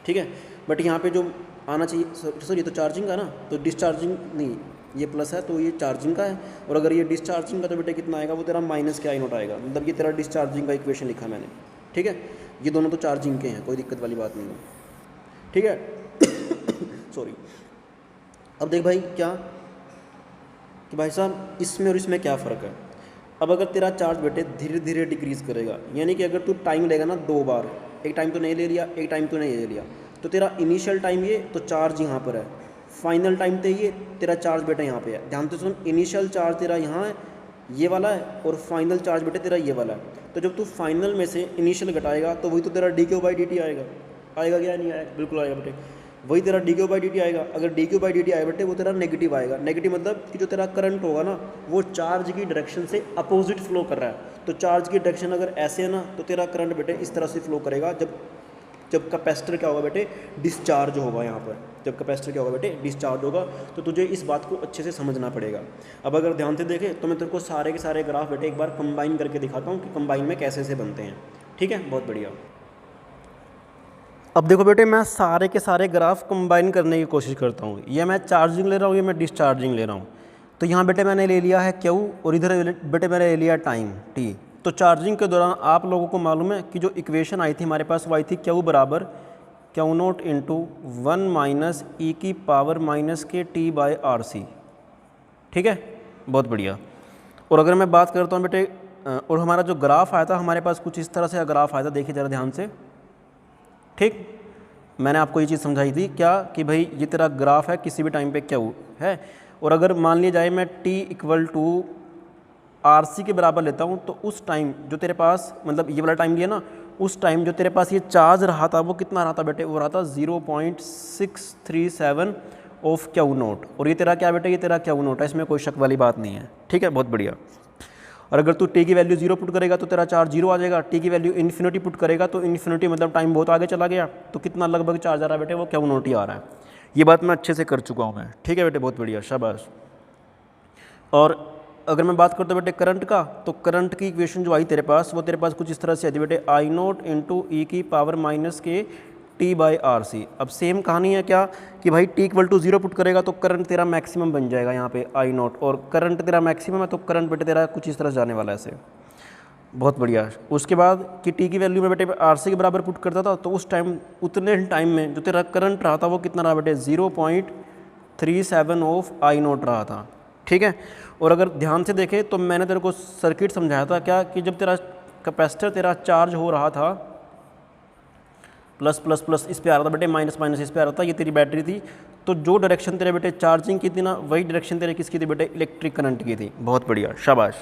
ठीक है, बट यहाँ पे जो आना चाहिए, सर ये तो चार्जिंग का ना, तो डिस्चार्जिंग नहीं, ये प्लस है तो ये चार्जिंग का है, और अगर ये डिस्चार्जिंग का तो बेटे कितना आएगा, वो तेरा -k/I0 आएगा। मतलब ये तेरा डिस्चार्जिंग का इक्वेशन लिखा मैंने। ठीक है, ये दोनों तो चार्जिंग के हैं, कोई दिक्कत वाली बात नहीं है। ठीक है सॉरी। अब देख भाई क्या कि भाई साहब इसमें और इसमें क्या फ़र्क है। अब अगर तेरा चार्ज बेटे धीरे धीरे डिक्रीज़ करेगा, यानी कि अगर तू टाइम लेगा ना 2 बार, एक टाइम तो नहीं ले लिया, एक टाइम तो नहीं ले लिया, तो तेरा इनिशियल टाइम ये, तो चार्ज यहाँ पर है, फाइनल टाइम तो ये, तेरा चार्ज बेटा यहाँ पे है। ध्यान से सुन, इनिशियल चार्ज तेरा यहाँ है, ये वाला है, और फाइनल चार्ज बेटे तेरा ये वाला है। तो जब तू फाइनल में से इनिशियल घटाएगा तो वही तो तेरा dQ/dt आएगा। आएगा क्या, नहीं आएगा, बिल्कुल आएगा बेटे, वही तेरा dQ/dt आएगा। अगर dQ/dt आए बेटे वो तेरा नेगेटिव आएगा। नेगेटिव मतलब कि जो तेरा करंट होगा ना वो चार्ज की डायरेक्शन से अपोजिट फ्लो कर रहा है। तो चार्ज की डायरेक्शन अगर ऐसे है ना, तो तेरा करंट बेटे इस तरह से फ्लो करेगा। जब कैपेसिटर क्या होगा बेटे, डिस्चार्ज होगा। यहाँ पर जब कैपेसिटर क्या होगा बेटे, डिस्चार्ज होगा। तो तुझे इस बात को अच्छे से समझना पड़ेगा। अब अगर ध्यान से देखें तो मैं तेरे को सारे के सारे ग्राफ बेटे एक बार कंबाइन करके दिखाता हूँ कि कंबाइन में कैसे से बनते हैं। ठीक है, बहुत बढ़िया। अब देखो बेटे, मैं सारे के सारे ग्राफ कंबाइन करने की कोशिश करता हूँ। ये मैं चार्जिंग ले रहा हूँ, ये मैं डिस्चार्जिंग ले रहा हूँ। तो यहाँ बेटे मैंने ले लिया है Q, और इधर बेटे मैंने ले लिया टाइम T। तो चार्जिंग के दौरान आप लोगों को मालूम है कि जो इक्वेशन आई थी हमारे पास, वो आई थी Q = Q0 × 1 - e⁻−kT/RC। ठीक है, बहुत बढ़िया। और अगर मैं बात करता हूँ बेटे, और हमारा जो ग्राफ आया था हमारे पास कुछ इस तरह से ग्राफ आया था, देखिए ज़रा ध्यान से। ठीक, मैंने आपको ये चीज़ समझाई थी क्या कि भाई ये तेरा ग्राफ है, किसी भी टाइम पे Q है, और अगर मान लिया जाए मैं T = RC के बराबर लेता हूँ, तो उस टाइम जो तेरे पास, मतलब ये वाला टाइम लिया ना, उस टाइम जो तेरे पास ये चार्ज रहा था वो कितना रहा था बेटे, वो रहा था 0.637 ऑफ Q0। और ये तेरा क्या बेटे, ये तेरा Q0 है, इसमें कोई शक वाली बात नहीं है। ठीक है, बहुत बढ़िया। और अगर तू T की वैल्यू 0 पुट करेगा तो तेरा चार्ज 0 आ जाएगा। T की वैल्यू इन्फिनिटी पुट करेगा तो इन्फिनिटी मतलब टाइम बहुत आगे चला गया, तो कितना लगभग चार्ज आ रहा है बेटे, वो Q0 ही आ रहा है। ये बात मैं अच्छे से कर चुका हूँ मैं। ठीक है बेटे, बहुत बढ़िया, शाबाश। और अगर मैं बात करता हूँ बेटे करंट का, तो करंट की इक्वेशन जो आई तेरे पास, वो तेरे पास कुछ इस तरह से आई थी बेटे, आई नोट इंटू ई की पावर माइनस के टी बाई आर सी। अब सेम कहानी है क्या कि भाई टी इक्वल टू 0 पुट करेगा तो करंट तेरा मैक्सिमम बन जाएगा यहाँ पे आई नोट, और करंट तेरा मैक्सिमम है तो करंट बेटे तेरा कुछ इस तरह से जाने वाला है ऐसे। बहुत बढ़िया। उसके बाद कि टी की वैल्यू में बेटे आर सी के बराबर पुट करता था, तो उस टाइम उतने टाइम में जो तेरा करंट रहा था वो कितना रहा बेटे, 0.37 ऑफ आई नोट रहा था। ठीक है। और अगर ध्यान से देखें तो मैंने तेरे को सर्किट समझाया था क्या कि जब तेरा कैपेसिटर तेरा चार्ज हो रहा था, प्लस प्लस प्लस इस पे आ रहा था बेटे, माइनस माइनस इस पे आ रहा था, ये तेरी बैटरी थी, तो जो डायरेक्शन तेरे बेटे चार्जिंग की थी ना, वही डायरेक्शन तेरे किसकी थी बेटे, इलेक्ट्रिक करंट की थी। बहुत बढ़िया, शाबाश।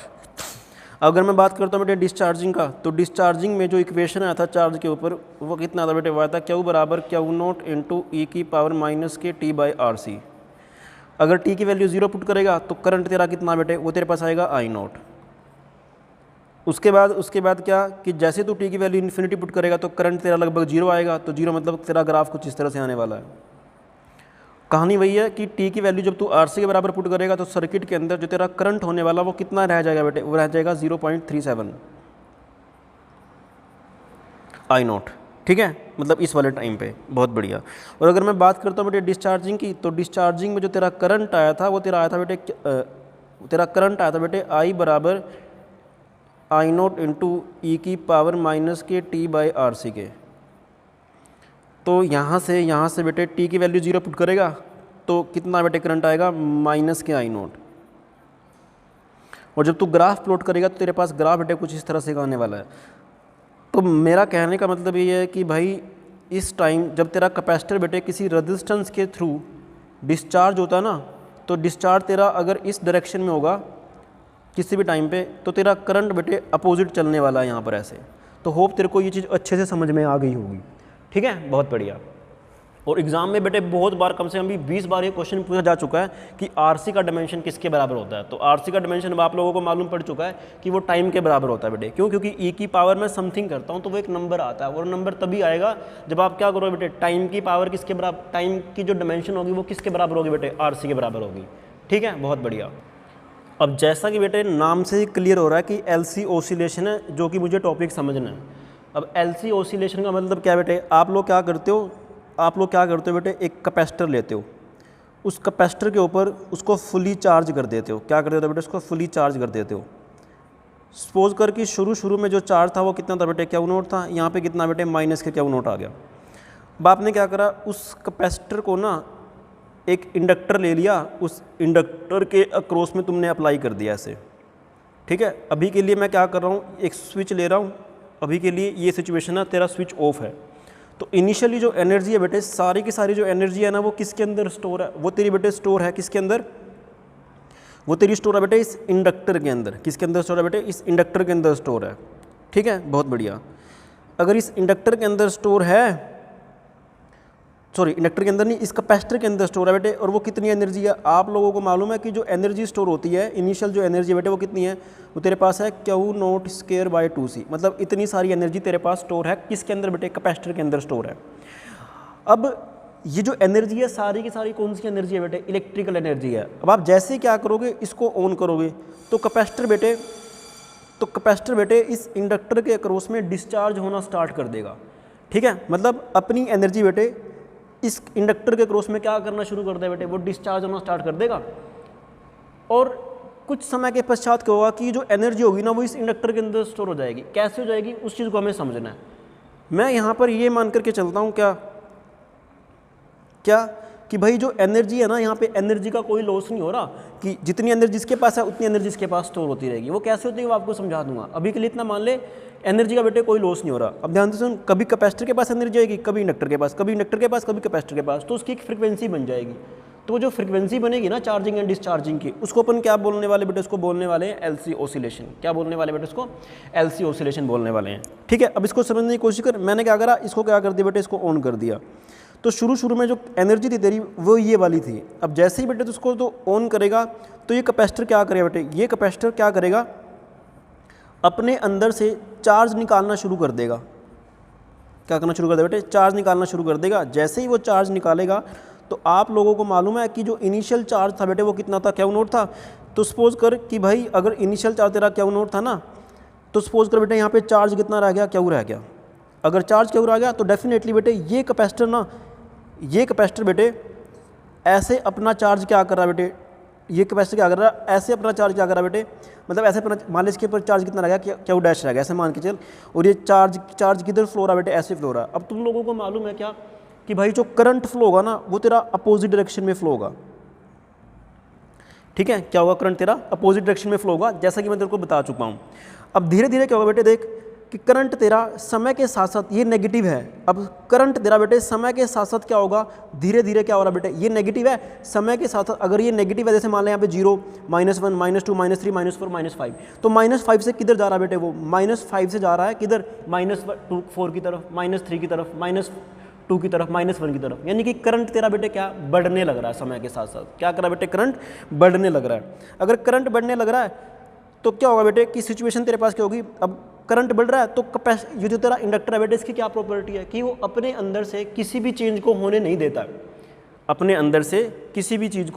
अगर मैं बात करता हूँ बेटे डिस्चार्जिंग का, तो डिस्चार्जिंग में जो इक्वेशन आया था चार्ज के ऊपर, वो कितना था बेटे, वो आया था क्यू बराबर क्यू नोट इंटू ई की पावर माइनस के टी बाई आर सी। अगर टी की वैल्यू 0 पुट करेगा तो करंट तेरा कितना बेटे, वो तेरे पास आएगा आई नोट। उसके बाद क्या कि जैसे तू टी की वैल्यू इन्फिनिटी पुट करेगा तो करंट तेरा लगभग 0 आएगा, तो 0 मतलब तेरा ग्राफ कुछ इस तरह से आने वाला है। कहानी वही है कि टी की वैल्यू जब तू आर सी के बराबर पुट करेगा तो सर्किट के अंदर जो तेरा करंट होने वाला वो कितना रह जाएगा बेटे, वो रह जाएगा 0.37 आई नोट। ठीक है, मतलब इस वाले टाइम पे। बहुत बढ़िया। और अगर मैं बात करता हूँ बेटे डिस्चार्जिंग की, तो डिस्चार्जिंग में जो तेरा करंट आया था वो तेरा आया था बेटे, तेरा करंट आया था बेटे आई बराबर आई नोट इंटू ई की पावर माइनस के टी बाई आर सी के। तो यहाँ से बेटे टी की वैल्यू 0 पुट करेगा तो कितना बेटे करंट आएगा, माइनस के आई नोट। और जब तू ग्राफ प्लॉट करेगा तो तेरे पास ग्राफ बेटे कुछ इस तरह से आने वाला है। तो मेरा कहने का मतलब ये है कि भाई इस टाइम जब तेरा कैपेसिटर बेटे किसी रेजिस्टेंस के थ्रू डिस्चार्ज होता है ना, तो डिस्चार्ज तेरा अगर इस डायरेक्शन में होगा किसी भी टाइम पे, तो तेरा करंट बेटे अपोजिट चलने वाला है यहाँ पर ऐसे। तो होप तेरे को ये चीज़ अच्छे से समझ में आ गई होगी। ठीक है, बहुत बढ़िया। और एग्जाम में बेटे बहुत बार, कम से कम भी 20 बार ये क्वेश्चन पूछा जा चुका है कि आरसी का डायमेंशन किसके बराबर होता है। तो आरसी का डायमेंशन अब आप लोगों को मालूम पड़ चुका है कि वो टाइम के बराबर होता है बेटे। क्यों? क्योंकि ई की पावर में समथिंग करता हूँ तो वो एक नंबर आता है, और नंबर तभी आएगा जब आप क्या करो बेटे, टाइम की पावर किसके बराबर, टाइम की जो डायमेंशन होगी वो किसके बराबर होगी बेटे, आरसी के बराबर होगी। ठीक है, बहुत बढ़िया। अब जैसा कि बेटे नाम से ही क्लियर हो रहा है कि एलसी ऑसिलेशन है, जो कि मुझे टॉपिक समझना है। अब एलसी ऑसिलेशन का मतलब क्या बेटे, आप लोग क्या करते हो बेटे, एक कैपेसिटर लेते हो, उस कैपेसिटर के ऊपर उसको फुली चार्ज कर देते हो। क्या कर देते हो बेटे, उसको फुली चार्ज कर देते हो। सपोज कर कि शुरू में जो चार्ज था वो कितना था बेटे, क्यू नोट था। यहाँ पे कितना बेटे, माइनस के क्यू नोट आ गया। अब आपने क्या करा, उस कैपेसिटर को ना एक इंडक्टर ले लिया, उस इंडक्टर के अक्रॉस में तुमने अप्लाई कर दिया ऐसे। ठीक है, अभी के लिए मैं क्या कर रहा हूँ, एक स्विच ले रहा हूँ। अभी के लिए ये सिचुएशन है, तेरा स्विच ऑफ है। तो इनिशियली जो एनर्जी है बेटे, सारी की सारी जो एनर्जी है ना, वो किसके अंदर स्टोर है, वो तेरी बेटे स्टोर है किसके अंदर, वो तेरी स्टोर है बेटे इस इंडक्टर के अंदर। किसके अंदर स्टोर है बेटे, इस इंडक्टर के अंदर स्टोर है। ठीक है, बहुत बढ़िया। अगर इस इंडक्टर के अंदर स्टोर है, सॉरी इंडक्टर के अंदर नहीं, इस कैपेसिटर के अंदर स्टोर है बेटे, और वो कितनी एनर्जी है, आप लोगों को मालूम है कि जो एनर्जी स्टोर होती है, इनिशियल जो एनर्जी है बेटे, वो कितनी है, वो तेरे पास है Q note square by 2c। मतलब इतनी सारी एनर्जी तेरे पास स्टोर है किसके अंदर बेटे, कैपेसिटर के अंदर स्टोर है। अब ये जो एनर्जी है सारी की सारी कौन सी एनर्जी है बेटे, इलेक्ट्रिकल एनर्जी है। अब आप जैसे क्या करोगे, इसको ऑन करोगे तो कैपेसिटर बेटे इस इंडक्टर के अक्रॉस में डिस्चार्ज होना स्टार्ट कर देगा। ठीक है, मतलब अपनी एनर्जी बेटे इस इंडक्टर के क्रॉस में क्या करना शुरू कर दे बेटे, वो डिस्चार्ज होना स्टार्ट कर देगा। और कुछ समय के पश्चात क्या होगा कि जो एनर्जी होगी ना, वो इस इंडक्टर के अंदर स्टोर हो जाएगी। कैसे हो जाएगी, उस चीज़ को हमें समझना है। मैं यहाँ पर ये मान करके चलता हूँ क्या कि भाई जो एनर्जी है ना, यहाँ पे एनर्जी का कोई लॉस नहीं हो रहा, कि जितनी एनर्जी जिसके पास है उतनी एनर्जी इसके पास स्टोर होती रहेगी। वो कैसे होती है वो आपको समझा दूंगा। अभी के लिए इतना मान ले, एनर्जी का बेटे कोई लॉस नहीं हो रहा। अब ध्यान से सुन, कभी कैपेसिटर के पास एनर्जी आएगी, कभी इंडक्टर के पास, कभी इंडक्टर के पास, कभी कैपेसिटर के पास, तो उसकी एक फ्रिक्वेंसी बन जाएगी। तो जो फ्रिक्वेंसी बनेगी ना चार्जिंग एंड डिस्चार्जिंग की, उसको अपन क्या बोलने वाले बेटे, उसको बोलने वाले हैं एलसी ऑसिलेशन। क्या बोलने वाले बेटे, उसको एलसी ऑसिलेशन बोलने वाले हैं। ठीक है, अब इसको समझने की कोशिश कर। मैंने क्या करा, इसको क्या कर दिया बेटे, इसको ऑन कर दिया। तो शुरू में जो एनर्जी थी तेरी वो ये वाली थी। अब जैसे ही बेटे तो उसको तो ऑन करेगा तो ये कैपेसिटर क्या करेगा बेटे, ये कैपेसिटर क्या करेगा, अपने अंदर से चार्ज निकालना शुरू कर देगा। क्या करना शुरू कर देगा बेटे, चार्ज निकालना शुरू कर देगा। जैसे ही वो चार्ज निकालेगा तो आप लोगों को मालूम है कि जो इनिशियल चार्ज था बेटे वो कितना था, क्यू नोट था। तो सपोज कर कि भाई अगर इनिशियल चार्ज तेरा क्यू नॉट था ना, तो सपोज कर बेटे यहाँ पे चार्ज कितना रह गया, क्यू रह गया। अगर चार्ज क्यू रह गया तो डेफिनेटली बेटे ये कैपेसिटर ना, ये कैपेसिटर बेटे ऐसे अपना चार्ज क्या कर रहा है बेटे, ये कैपेसिटर क्या कर रहा है, ऐसे अपना चार्ज क्या कर रहा है बेटे, मतलब ऐसे अपना, मान लीजिए इसके ऊपर चार्ज कितना रह गया, क्यू डैश रह गया, ऐसे मान के चल, और ये चार्ज किधर फ्लो रहा है बेटे, ऐसे फ्लो रहा है। अब तुम लोगों को मालूम है क्या कि भाई जो करंट फ्लो होगा ना वो तेरा अपोजिट डायरेक्शन में फ्लो होगा, ठीक है। क्या होगा, करंट तेरा अपोजिट डायरेक्शन में फ्लो होगा, जैसा कि मैं तेरे को बता चुका हूँ। अब धीरे धीरे क्या होगा बेटे, देख कि करंट तेरा समय के साथ साथ, ये नेगेटिव है, अब करंट तेरा बेटे समय के साथ साथ क्या होगा, धीरे धीरे क्या हो रहा है बेटे, ये नेगेटिव है, समय के साथ साथ अगर ये नेगेटिव है, जैसे मान लें यहाँ पे 0, -1, -2, -3, -4, -5, तो -5 से किधर जा रहा है बेटे, वो -5 से जा रहा है किधर, -4 की तरफ, -3 की तरफ, -2 की तरफ, -1 की तरफ, यानी कि करंट तेरा बेटे क्या बढ़ने लग रहा है समय के साथ साथ। क्या कर रहा है बेटे, करंट बढ़ने लग रहा है। अगर करंट बढ़ने लग रहा है तो क्या होगा बेटे कि सिचुएशन तेरे पास क्या होगी, अब करंट बढ़ रहा है तो ये जो तेरा इंडक्टर है बेटे, इसकी क्या प्रॉपर्टी है कि वो अपने अंदर से किसी भी चेंज को होने नहीं देता, अपने अंदर से किसी भी चीज़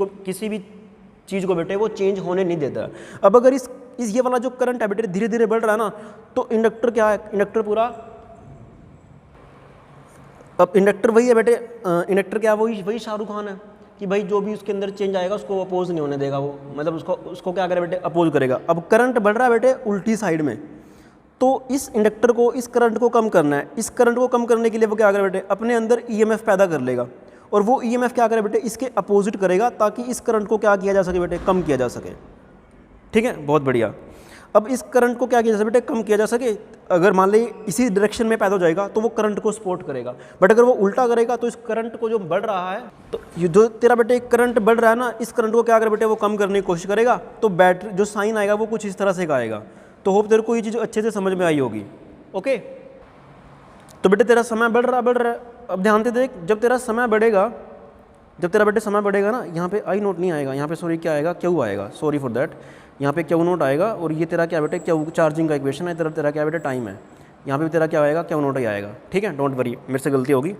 को बेटे वो चेंज होने नहीं देता। अब अगर इस ये वाला जो करंट है बेटे धीरे धीरे बढ़ रहा है ना, तो इंडक्टर क्या है, इंडक्टर पूरा, अब इंडक्टर वही है बेटे, इंडक्टर क्या वही शाहरुख खान है कि भाई जो भी उसके अंदर चेंज आएगा उसको अपोज नहीं होने देगा, वो मतलब उसको क्या करे बेटे, अपोज करेगा। अब करंट बढ़ रहा है बेटे उल्टी साइड में, तो इस इंडक्टर को, इस करंट को कम करना है, इस करंट को कम करने के लिए वो क्या करे बेटे, अपने अंदर ईएमएफ पैदा कर लेगा, और वो ईएमएफ क्या करे बेटे, इसके अपोजिट करेगा, ताकि इस करंट को क्या किया जा सके बेटे, कम किया जा सके, ठीक है, बहुत बढ़िया। अब इस करंट को क्या किया जा सके बेटे, कम किया जा सके, अगर मान ली इसी डायरेक्शन में पैदा हो जाएगा तो वो करंट को सपोर्ट करेगा, बट अगर वो उल्टा करेगा तो इस करंट को जो बढ़ रहा है, तो ये जो तेरा बेटे करंट बढ़ रहा है ना, इस करंट को क्या करे बेटे, वो कम करने की कोशिश करेगा, तो बैटरी जो साइन आएगा वो कुछ इस तरह से आएगा। तो होप तेरे को ये चीज़ अच्छे से समझ में आई होगी, ओके। तो बेटे तेरा समय बढ़ रहा है, अब ध्यान से देख, जब तेरा समय बढ़ेगा, जब तेरा बेटे समय बढ़ेगा ना, यहाँ पे आई नोट नहीं आएगा, यहाँ पे सॉरी क्या आएगा, क्यू आएगा, सॉरी फॉर दैट, यहाँ पे क्यू नोट आएगा, और ये तेरा क्या बेटे, क्यू चार्जिंग का इक्वेशन है, तेरा क्या बेटे टाइम है, यहाँ पे भी तेरा क्या आएगा, क्यू नोट ही आएगा, ठीक है, डोंट वरी, मेरे से गलती होगी।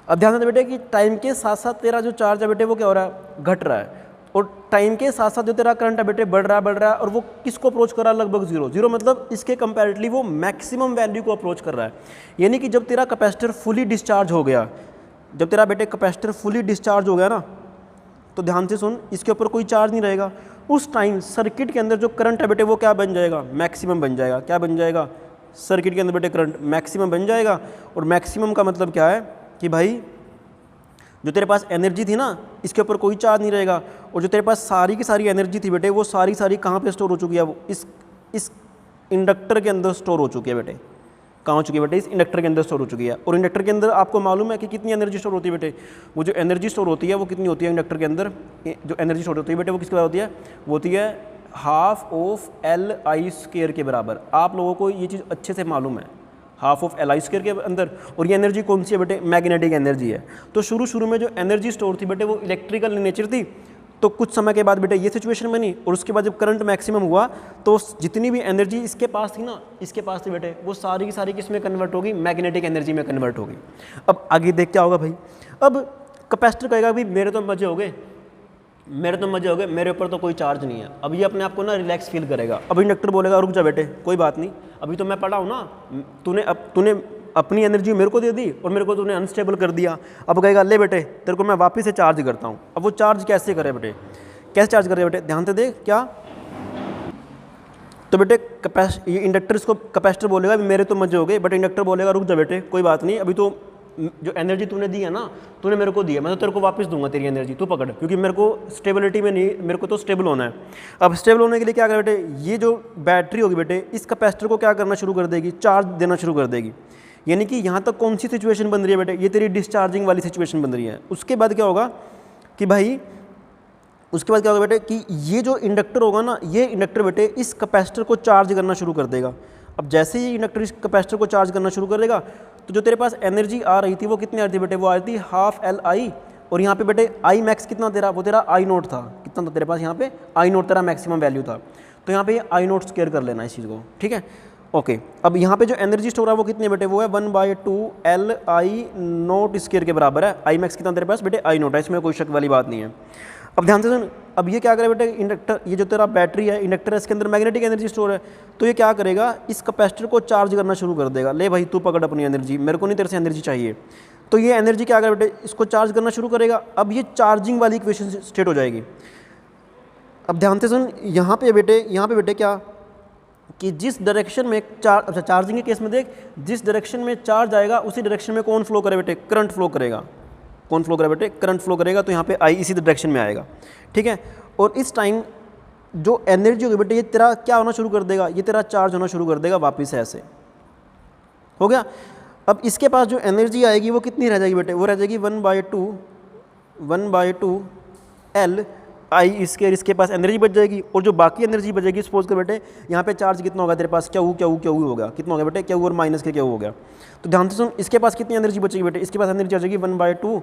अब ध्यान दे बेटे कि टाइम के साथ साथ तेरा जो चार्ज है बेटे वो क्या हो रहा है, घट रहा है, और टाइम के साथ साथ जो तेरा करंट है बेटे बढ़ रहा है, और वो किसको अप्रोच कर रहा है, लगभग जीरो, मतलब इसके कंपैरेटिवली वो मैक्सिमम वैल्यू को अप्रोच कर रहा है। यानी कि जब तेरा कैपेसिटर फुली डिस्चार्ज हो गया, जब तेरा बेटे कैपेसिटर फुली डिस्चार्ज हो गया ना, तो ध्यान से सुन, इसके ऊपर कोई चार्ज नहीं रहेगा, उस टाइम सर्किट के अंदर जो करंट है बेटे वो क्या बन जाएगा, मैक्सिमम बन जाएगा। क्या बन जाएगा, सर्किट के अंदर बेटे करंट मैक्सिमम बन जाएगा, और मैक्सिमम का मतलब क्या है कि भाई जो तेरे पास एनर्जी थी ना, इसके ऊपर कोई चार्ज नहीं रहेगा, और जो तेरे पास सारी की सारी एनर्जी थी बेटे वो सारी कहाँ पे स्टोर हो चुकी है, वो इस इंडक्टर के अंदर स्टोर हो चुकी है बेटे। कहाँ हो चुकी है बेटे, इस इंडक्टर के अंदर स्टोर हो चुकी है। और इंडक्टर के अंदर आपको मालूम है कि कितनी एनर्जी स्टोर होती है बेटे, वो जो एनर्जी स्टोर होती है वो कितनी होती है, इंडक्टर के अंदर जो एनर्जी स्टोर होती है बेटे वो किसके बराबर होती है, वो होती है हाफ ऑफ Li² के बराबर। आप लोगों को ये चीज़ अच्छे से मालूम है, हाफ ऑफ Li² के अंदर। और ये एनर्जी कौन सी है बेटे, मैग्नेटिक एनर्जी है। तो शुरू में जो एनर्जी स्टोर थी बेटे वो इलेक्ट्रिकल नेचर थी, तो कुछ समय के बाद बेटे ये सिचुएशन बनी, और उसके बाद जब करंट मैक्सिमम हुआ तो जितनी भी एनर्जी इसके पास थी ना, इसके पास थी बेटे, वो सारी की सारी किस में कन्वर्ट होगी, मैग्नेटिक एनर्जी में कन्वर्ट होगी। अब आगे देख क्या होगा भाई, अब कैपेसिटर कहेगा भाई मेरे तो मजे हो गए, मेरे ऊपर तो कोई चार्ज नहीं है। अब ये अपने आप को ना रिलैक्स फील करेगा। अब इंडक्टर बोलेगा रुक जा बेटे, कोई बात नहीं, अभी तो मैं पढ़ा हूँ ना, तूने अपनी एनर्जी मेरे को दे दी और मेरे को तूने अनस्टेबल कर दिया। अब कहेगा ले बेटे तेरे को मैं वापस से चार्ज करता हूँ। अब वो चार्ज कैसे करे बेटे, कैसे चार्ज करे बेटे, ध्यान से देख क्या। तो बेटे ये इंडक्टर इसको कैपेसिटर बोलेगा मेरे तो मजे हो गए, बट इंडक्टर बोलेगा रुक जा बेटे कोई बात नहीं, अभी तो जो एनर्जी तूने दी है ना, तूने मेरे को दी है, मैं तो तेरे को वापस दूंगा तेरी एनर्जी, तू पकड़, क्योंकि मेरे को स्टेबिलिटी में नहीं, मेरे को तो स्टेबल होना है। अब स्टेबल होने के लिए क्या करे बेटे, ये जो बैटरी होगी बेटे इस कैपेसिटर को क्या करना शुरू कर देगी, चार्ज देना शुरू कर देगी। यानी कि यहाँ तक कौन सी सिचुएशन बन रही है बेटे, ये तेरी डिस्चार्जिंग वाली सिचुएशन बन रही है। उसके बाद क्या होगा कि भाई, उसके बाद क्या होगा बेटे कि ये जो इंडक्टर होगा ना, ये इंडक्टर बेटे इस कैपेसिटर को चार्ज करना शुरू कर देगा। अब जैसे ही इंडक्टर इस कैपेसिटर को चार्ज करना शुरू करेगा, तो जो तेरे पास एनर्जी आ रही थी वो कितनी आ रही थी बेटे, वो आ रही थी हाफ Li, और यहाँ पे बेटे आई मैक्स कितना तेरा, वो तेरा आई नोट था, कितना था तेरे पास यहाँ पे आई नोट तेरा मैक्सिमम वैल्यू था। तो यहाँ पे आई नोट स्क्वायर कर लेना इस चीज़ को, ठीक है, ओके। अब यहाँ पे जो एनर्जी स्टोर है वो कितनी है बेटे, वो है 1/2 Li नोट स्क्वायर के बराबर है। आई मैक्स कितना तेरे पास बेटे, आई नोट है, इसमें कोई शक वाली बात नहीं है। अब ध्यान से सुन, अब ये क्या करेगा बेटे, इंडक्टर, ये जो तेरा बैटरी है, इंडक्टर है, इसके अंदर मैग्नेटिक एनर्जी स्टोर है, तो ये क्या करेगा, इस कैपेसिटर को चार्ज करना शुरू कर देगा। ले भाई तू पकड़ अपनी एनर्जी, मेरे को नहीं तेरे से एनर्जी चाहिए। तो ये एनर्जी क्या करेगा बेटे, इसको चार्ज करना शुरू करेगा। अब ये चार्जिंग वाली इक्वेशन स्टेट हो जाएगी। अब ध्यान से सुन, यहाँ पे बेटे क्या कि जिस डायरेक्शन में चार्जिंग के केस में देख, जिस डायरेक्शन में चार्ज आएगा उसी डायरेक्शन में कौन फ्लो करे बेटे, करंट फ्लो करेगा। कौन फ्लो करेगा बेटे, करंट फ्लो करेगा। तो यहाँ पे आई इसी डायरेक्शन में आएगा, ठीक है। और इस टाइम जो एनर्जी होगी बेटे, ये तेरा क्या होना शुरू कर देगा, ये तेरा चार्ज होना शुरू कर देगा वापस, ऐसे हो गया। अब इसके पास जो एनर्जी आएगी वो कितनी रह जाएगी बेटे, वो रह जाएगी 1/2 L आई इसके पास एनर्जी बच जाएगी। और जो बाकी एनर्जी बचेगी, सपोज कर बेटे यहाँ पे चार्ज कितना होगा तेरे पास, क्या हो गया, कितना हो गया बेटे, क्या और माइनस के क्या हो गया। तो ध्यान से सुन, इसके पास कितनी एनर्जी बचेगी बेटे, इसके पास एनर्जी आ जाएगी 1/2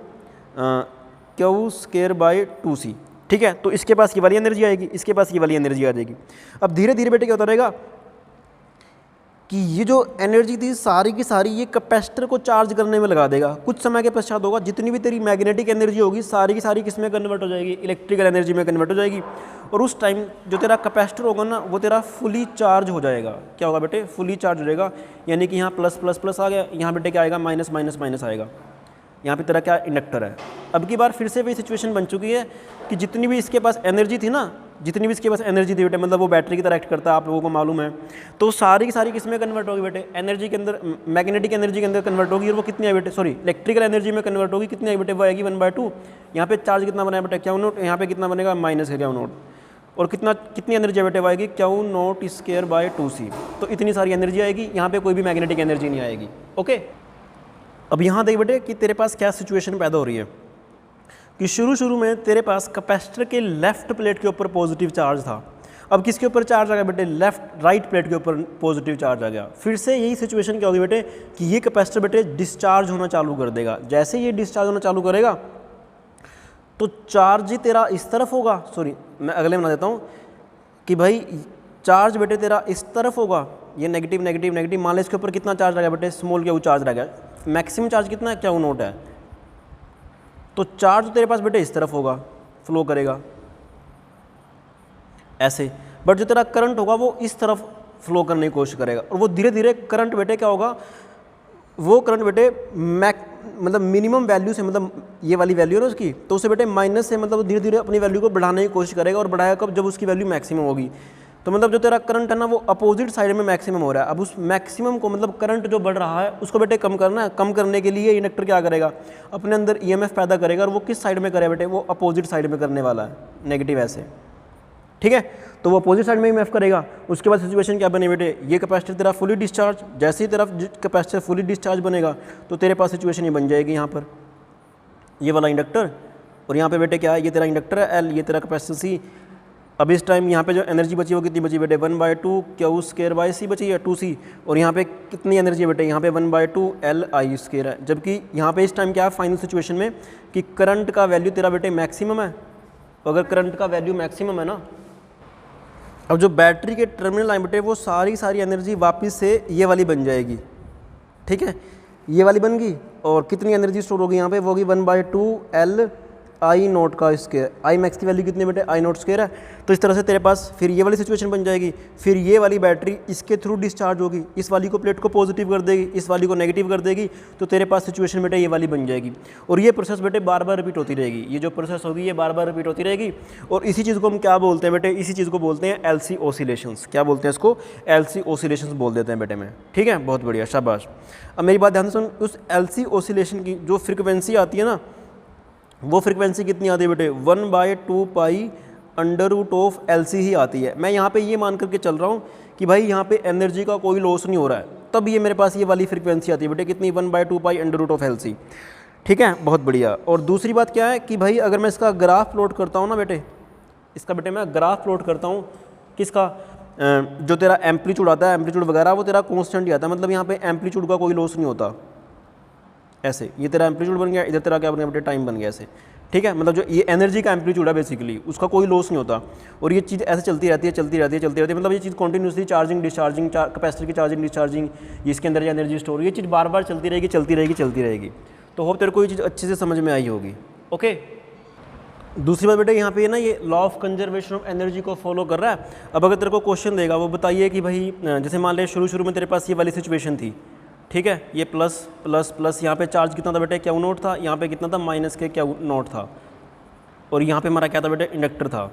Q²/2C, ठीक है। तो इसके पास ये वाली एनर्जी आएगी, इसके पास ये वाली एनर्जी आ जाएगी। अब धीरे धीरे बेटे क्या होता रहेगा कि ये जो एनर्जी थी सारी की सारी ये कैपेसिटर को चार्ज करने में लगा देगा। कुछ समय के पश्चात होगा, जितनी भी तेरी मैग्नेटिक एनर्जी होगी सारी की सारी किस में कन्वर्ट हो जाएगी, इलेक्ट्रिकल एनर्जी में कन्वर्ट हो जाएगी। और उस टाइम जो तेरा कैपेसिटर होगा ना, वो तेरा फुली चार्ज हो जाएगा। क्या होगा बेटे, फुली चार्ज हो जाएगा। यानी कि यहाँ प्लस प्लस प्लस आ गया, यहाँ बेटे क्या आएगा, माइनस माइनस माइनस आएगा। यहाँ पे तेरा क्या इंडक्टर है। अब की बार फिर से वही सिचुएशन बन चुकी है कि जितनी भी इसके पास एनर्जी थी ना, जितनी भी इसके पास एनर्जी थी बेटे, मतलब वो बैटरी की तरह एक्ट करता है, आप लोगों को मालूम है। तो सारी की सारी किस में कन्वर्ट होगी बेटे, एनर्जी के अंदर, मैग्नेटिक एनर्जी के अंदर कन्वर्ट होगी। और वो कितनी है बेटे, सॉरी इलेक्ट्रिकल एनर्जी में कन्वर्ट होगी। कितनी है बेटे, वो आएगी 1/2। यहाँ पे चार्ज कितना बना है बेटे, Q0, यहाँ पे कितना बनेगा, माइनस है Q0। और कितनी एनर्जी है बेटे, वो आएगी Q0² तो इतनी सारी एनर्जी आएगी। यहाँ पे कोई भी मैग्नेटिक एनर्जी नहीं आएगी, ओके। अब यहाँ देख बेटे कि तेरे पास क्या सिचुएशन पैदा हो रही है कि शुरू में तेरे पास कैपेसिटर के लेफ्ट प्लेट के ऊपर पॉजिटिव चार्ज था। अब किसके ऊपर चार्ज आ गया बेटे, राइट प्लेट के ऊपर पॉजिटिव चार्ज आ गया। फिर से यही सिचुएशन क्या होगी बेटे कि ये कैपेसिटर बेटे डिस्चार्ज होना चालू कर देगा। जैसे ये डिस्चार्ज होना चालू करेगा तो चार्ज तेरा इस तरफ होगा, सॉरी मैं अगले बना देता हूँ कि भाई चार्ज बेटे तेरा इस तरफ होगा, ये नेगेटिव नेगेटिव नेगेटिव। मान लो इसके ऊपर कितना चार्ज आ गया बेटे, स्मॉल Q चार्ज रह गया। मैक्सिमम चार्ज कितना है, Q0 है। तो चार्ज तेरे पास बेटे इस तरफ होगा, फ्लो करेगा ऐसे। बट जो तेरा करंट होगा वो इस तरफ फ्लो करने की कोशिश करेगा। और वो धीरे धीरे करंट बेटे क्या होगा, वो करंट बेटे मतलब मिनिमम वैल्यू से, मतलब ये वाली वैल्यू है ना उसकी, तो उसे बेटे माइनस से मतलब धीरे धीरे अपनी वैल्यू को बढ़ाने की कोशिश करेगा। और बढ़ाएगा कब, जब उसकी वैल्यू मैक्सिमम होगी। तो मतलब जो तेरा करंट है ना वो अपोजिट साइड में मैक्सिमम हो रहा है। अब उस मैक्सिमम को, मतलब करंट जो बढ़ रहा है उसको बेटे कम करना है। कम करने के लिए इंडक्टर क्या करेगा, अपने अंदर ईएमएफ पैदा करेगा। और वो किस साइड में करेगा बेटे, वो अपोजिट साइड में करने वाला है, नेगेटिव ऐसे, ठीक है। तो वो अपोजिट साइड में ईएमएफ करेगा। उसके बाद सिचुएशन क्या बने बेटे, ये कैपेसिटर तेरा फुली डिस्चार्ज, जैसे ही तेरा कैपेसिटर फुली डिस्चार्ज बनेगा तो तेरे पास सिचुएशन ये बन जाएगी, यहाँ पर ये वाला इंडक्टर। और यहाँ पे बेटे क्या है, ये तेरा इंडक्टर है L, ये तेरा कैपेसिटर C। अब इस टाइम यहाँ पे जो एनर्जी बची वो कितनी बची बेटे, 1/2 Q² बची है 2C। और यहाँ पे कितनी एनर्जी है बेटे, यहाँ पे 1/2 Li² है। जबकि यहाँ पे इस टाइम क्या है फाइनल सिचुएशन में कि करंट का वैल्यू तेरा बेटे मैक्सिमम है। तो अगर करंट का वैल्यू मैक्सिमम है ना, अब जो बैटरी के टर्मिनल लाइन बेटे वो सारी एनर्जी वापस से ये वाली बन जाएगी, ठीक है। ये वाली बन गई। और कितनी एनर्जी स्टोर होगी यहाँ पे, वो होगी 1/2 Li0²। आई मैक्स की वैल्यू कितनी बेटे, I0² है। तो इस तरह से तेरे पास फिर ये वाली सिचुएशन बन जाएगी। फिर ये वाली बैटरी इसके थ्रू डिस्चार्ज होगी, इस वाली को प्लेट को पॉजिटिव कर देगी, इस वाली को नेगेटिव कर देगी। तो तेरे पास सिचुएशन बेटे ये वाली बन जाएगी। और ये प्रोसेस बेटे बार बार रिपीट होती रहेगी। ये जो प्रोसेस होगी ये बार बार रिपीट होती रहेगी। और इसी चीज़ को हम क्या बोलते हैं बेटे, इसी चीज़ को बोलते हैं LC ऑसिलेशंस। क्या बोलते हैं इसको, LC ऑसिलेशंस बोल देते हैं बेटे में, ठीक है। बहुत बढ़िया, शाबाश। अब मेरी बात ध्यान से सुन, उस LC ऑसिलेशन की जो फ्रिक्वेंसी आती है ना, वो फ्रिक्वेंसी कितनी आती है बेटे, 1/2 पाई √LC ही आती है। मैं यहाँ पे ये मान करके चल रहा हूँ कि भाई यहाँ पे एनर्जी का कोई लॉस नहीं हो रहा है, तब ये मेरे पास ये वाली फ्रिक्वेंसी आती है बेटे, कितनी, 1/2 पाई √LC, ठीक है। बहुत बढ़िया। और दूसरी बात क्या है कि भाई अगर मैं इसका ग्राफ प्लॉट करता हूँ ना बेटे, इसका बेटे मैं ग्राफ प्लॉट करता हूँ किसका, जो तेरा एम्पलीट्यूड आता है, एम्पलीट्यूड वगैरह वो तेरा कॉन्स्टेंट ही आता है। मतलब यहाँ पे एम्पलीट्यूड का कोई लॉस नहीं होता ऐसे। ये तेरा एम्पलीट्यूड बन गया, इधर तेरा क्या बन गया बेटे, टाइम बन गया ऐसे, ठीक है। मतलब जो ये एनर्जी का एम्पलीट्यूड है बेसिकली उसका कोई लॉस नहीं होता। और ये चीज़ ऐसे चलती रहती है। मतलब ये चीज़ कंटिन्यूसली चार्जिंग डिस्चार्जिंग, कैपेसिटर की चार्जिंग डिस्चार्जिंग, इसके अंदर एनर्जी स्टोर, ये चीज़ बार बार चलती रहेगी। तो होप तेरे को ये चीज़ अच्छे से समझ में आई होगी, ओके। दूसरी बात बेटे यहाँ पे ना ये law of conservation of energy को फॉलो कर रहा है। अब अगर तेरे को क्वेश्चन देगा वो बताइए कि भाई जैसे मान ले शुरू में तेरे पास ये वाली सिचुएशन थी, ठीक है, ये प्लस प्लस प्लस, यहाँ पे चार्ज कितना था बेटे, क्यू नोट था, यहाँ पे कितना था माइनस के क्यू नोट था, और यहाँ पे हमारा क्या था बेटे, इंडक्टर था,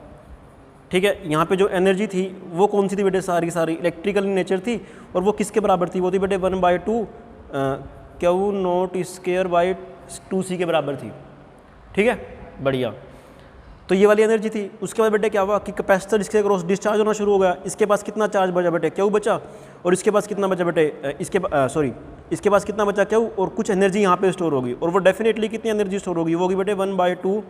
ठीक है। यहाँ पे जो एनर्जी थी वो कौन सी थी बेटे, सारी इलेक्ट्रिकल नेचर थी, और वो किसके बराबर थी, वो थी बेटे 1/2 Q note square by 2c के बराबर थी, ठीक है, बढ़िया। तो ये वाली एनर्जी थी। उसके बाद बेटे क्या हुआ कि कैपेसिटर इसके क्रॉस डिस्चार्ज होना शुरू हो गया, इसके पास कितना चार्ज बचा बेटे, क्यू बचा, और इसके पास कितना बचा बेटे, इसके पास कितना बचा क्यू, और कुछ एनर्जी यहाँ पे स्टोर होगी, और वो डेफिनेटली कितनी एनर्जी स्टोर होगी, वो होगी बेटे 1/2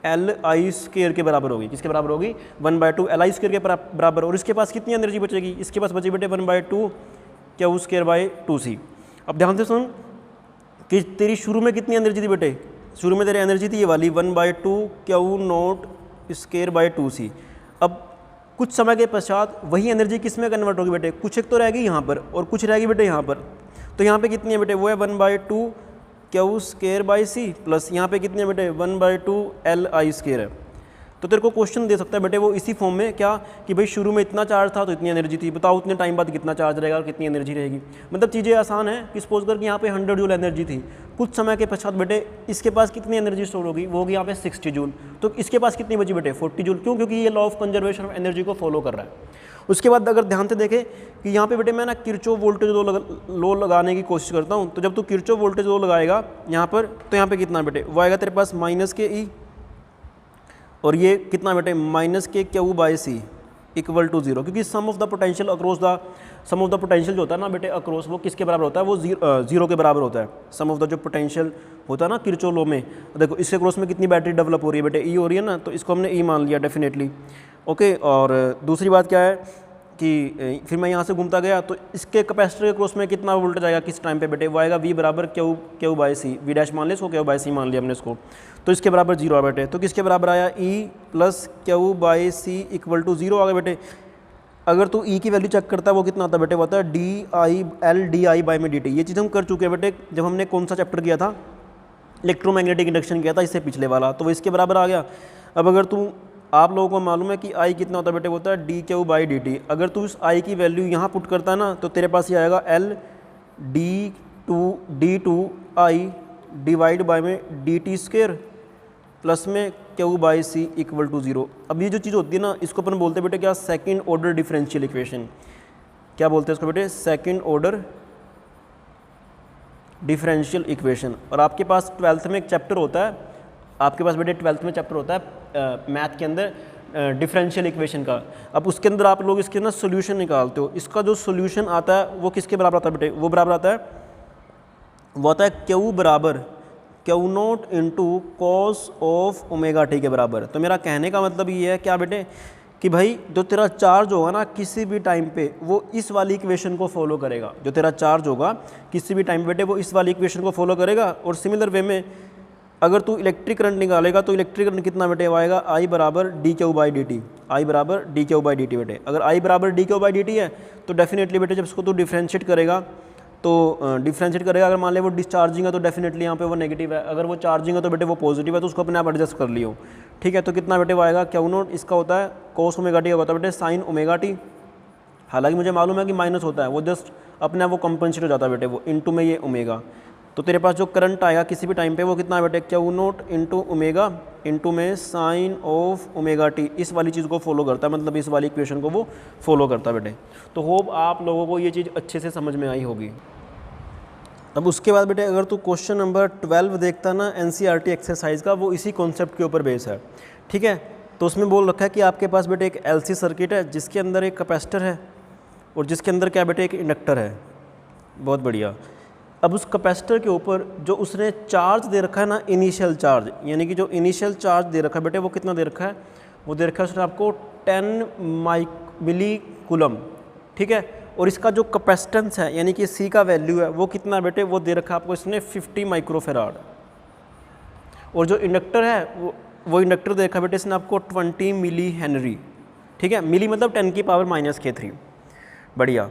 Li स्क्वायर के बराबर होगी। किसके बराबर होगी, 1/2 Li स्क्वायर के बराबर। और इसके पास कितनी एनर्जी बचेगी, इसके पास बची बेटे 1/2 क्यू स्क्वायर बाई 2c। अब ध्यान से सुन कि तेरी शुरू में कितनी एनर्जी थी बेटे, शुरू में तेरी एनर्जी थी ये वाली 1/2 Q note square by 2c। अब कुछ समय के पश्चात वही एनर्जी किस में कन्वर्ट होगी बेटे, कुछ एक तो रहेगी यहाँ पर और कुछ रहेगी बेटे यहाँ पर। तो यहाँ पे कितनी है बेटे, वो है 1/2 Q square by C, plus यहाँ पे कितनी है बेटे 1/2 Li स्क्वायर है। तो तेरे को क्वेश्चन दे सकता है बेटे वो इसी फॉर्म में, क्या कि भाई शुरू में इतना चार्ज था तो इतनी एनर्जी थी, बताओ उतने टाइम बाद कितना चार्ज रहेगा और कितनी एनर्जी रहेगी। मतलब चीज़ें आसान है कि सपोज कर कि यहाँ पे 100 जूल एनर्जी थी, कुछ समय के पश्चात बेटे इसके पास कितनी एनर्जी स्टोर होगी, वो होगी यहाँ पे 60 जूल। तो इसके पास कितनी बची बेटे 40 जूल, क्यों, क्योंकि ये law of conservation of energy को फॉलो कर रहा है। उसके बाद अगर ध्यान से देखें कि यहाँ पे बेटे मैं ना किरचॉफ वोल्टेज लो लगाने की कोशिश करता हूँ, तो जब तू किरचॉफ वोल्टेज लो लगाएगा यहाँ पर, तो यहाँ पे कितना बेटे वो आएगा तेरे पास -ke, और ये कितना बेटे -k Q by C equal to 0, क्योंकि sum of the potential across the sum of the potential जो होता है ना बेटे अक्रॉस, वो किसके बराबर होता है, वो 0 के बराबर होता है। सम ऑफ द जो पोटेंशियल होता है ना किरचॉफ लॉ में, देखो इसके अक्रॉस में कितनी बैटरी डेवलप हो रही है बेटे, ई हो रही है ना, तो इसको हमने ई मान लिया डेफिनेटली, ओके। और दूसरी बात क्या है कि फिर मैं यहाँ से घूमता गया तो इसके कैपेसिटर के क्रॉस में कितना वोल्टेज आएगा किस टाइम पे बेटे, वो आएगा V बराबर Q by C, V dash मान लिया इसको, क्यू बाई सी मान लिया हमने इसको, तो इसके बराबर 0 आ बेटे। तो किसके बराबर आया, E plus Q by C equal to 0 आ गया बेटे। अगर तू E की वैल्यू चेक करता है वो कितना आता है बेटे, वो आता है DI बाई में dt। ये चीज़ हम कर चुके हैं बेटे जब हमने कौन सा चैप्टर किया था, इलेक्ट्रोमैग्नेटिक इंडक्शन किया था, इससे पिछले वाला, तो वो इसके बराबर आ गया। अब अगर तू, आप लोगों को मालूम है कि I कितना होता है बेटे, होता है dq बाई dt। अगर तू इस I की वैल्यू यहाँ पुट करता है ना, तो तेरे पास ये आएगा L d2I डिवाइड बाई में dt स्क्वायर प्लस में Q by C equal to 0। अब ये जो चीज़ होती है ना, इसको अपन बोलते हैं बेटे क्या, सेकंड ऑर्डर डिफरेंशियल इक्वेशन। क्या बोलते हैं इसको बेटे, सेकंड ऑर्डर डिफरेंशियल इक्वेशन। और आपके पास 12th में एक चैप्टर होता है, आपके पास बेटे 12th में चैप्टर होता है मैथ के अंदर डिफरेंशियल इक्वेशन का। अब उसके अंदर आप लोग इसके ना सोल्यूशन निकालते हो, इसका जो सोल्यूशन आता है वो किसके बराबर आता है बेटे, वो बराबर आता है, वो आता है क्यू बराबर Q naught into cos of omega T के बराबर। तो मेरा कहने का मतलब ये है क्या बेटे कि भाई जो तेरा चार्ज होगा ना किसी भी टाइम पे, वो इस वाली इक्वेशन को फॉलो करेगा। जो तेरा चार्ज होगा किसी भी टाइम पे बेटे वो इस वाली इक्वेशन को फॉलो करेगा। और सिमिलर वे में अगर तू इलेक्ट्रिक करंट निकालेगा तो इलेक्ट्रिक करंट कितना बेटे आएगा, I बराबर D Q by D T, I बराबर D Q by D T बेटे। अगर I बराबर D Q by D T है तो डेफिनेटली बेटे जब इसको तू डिफ्रेंशिएट करेगा अगर मान ले वो डिस्चार्जिंग है तो डेफिनेटली यहाँ पे वो नेगेटिव है, अगर वो चार्जिंग है तो बेटे वो पॉजिटिव है, तो उसको अपने आप एडजस्ट कर लियो, ठीक है। तो कितना बेटे वो आएगा, क्यू नोट इसका होता है कॉस ओमेगा टी का होता है बेटे साइन ओमेगा टी। हालांकि मुझे मालूम है कि माइनस होता है, वो जस्ट अपने आप वो कंपनसेट हो जाता है बेटे, वो इनटू में ये ओमेगा। तो तेरे पास जो करंट आएगा किसी भी टाइम पे वो कितना है बेटे, Q naught into omega into में साइन ऑफ ओमेगा टी। इस वाली चीज़ को फॉलो करता है, मतलब इस वाली इक्वेशन को वो फॉलो करता है बेटे। तो होप आप लोगों को ये चीज़ अच्छे से समझ में आई होगी। अब उसके बाद बेटे अगर तू क्वेश्चन नंबर 12 देखता ना NCERT एक्सरसाइज का, वो इसी कॉन्सेप्ट के ऊपर बेस है, ठीक है। तो उसमें बोल रखा है कि आपके पास बेटे एक LC सर्किट है जिसके अंदर एक कैपेसिटर है और जिसके अंदर क्या बेटे एक इंडक्टर है। बहुत बढ़िया। अब उस कैपेसिटर के ऊपर जो उसने चार्ज दे रखा है ना, इनिशियल चार्ज, यानी कि जो इनिशियल चार्ज दे रखा है बेटे वो कितना दे रखा है, वो दे रखा है उसने आपको 10 मिली कूलम, ठीक है। और इसका जो कैपेसिटेंस है यानी कि C का वैल्यू है वो कितना बेटे, वो दे रखा है आपको इसने 50 माइक्रोफेराड। और जो इंडक्टर है वो इंडक्टर दे रखा है बेटे इसने आपको 20 मिली हेनरी, ठीक है। मिली मतलब 10 की पावर -3। बढ़िया।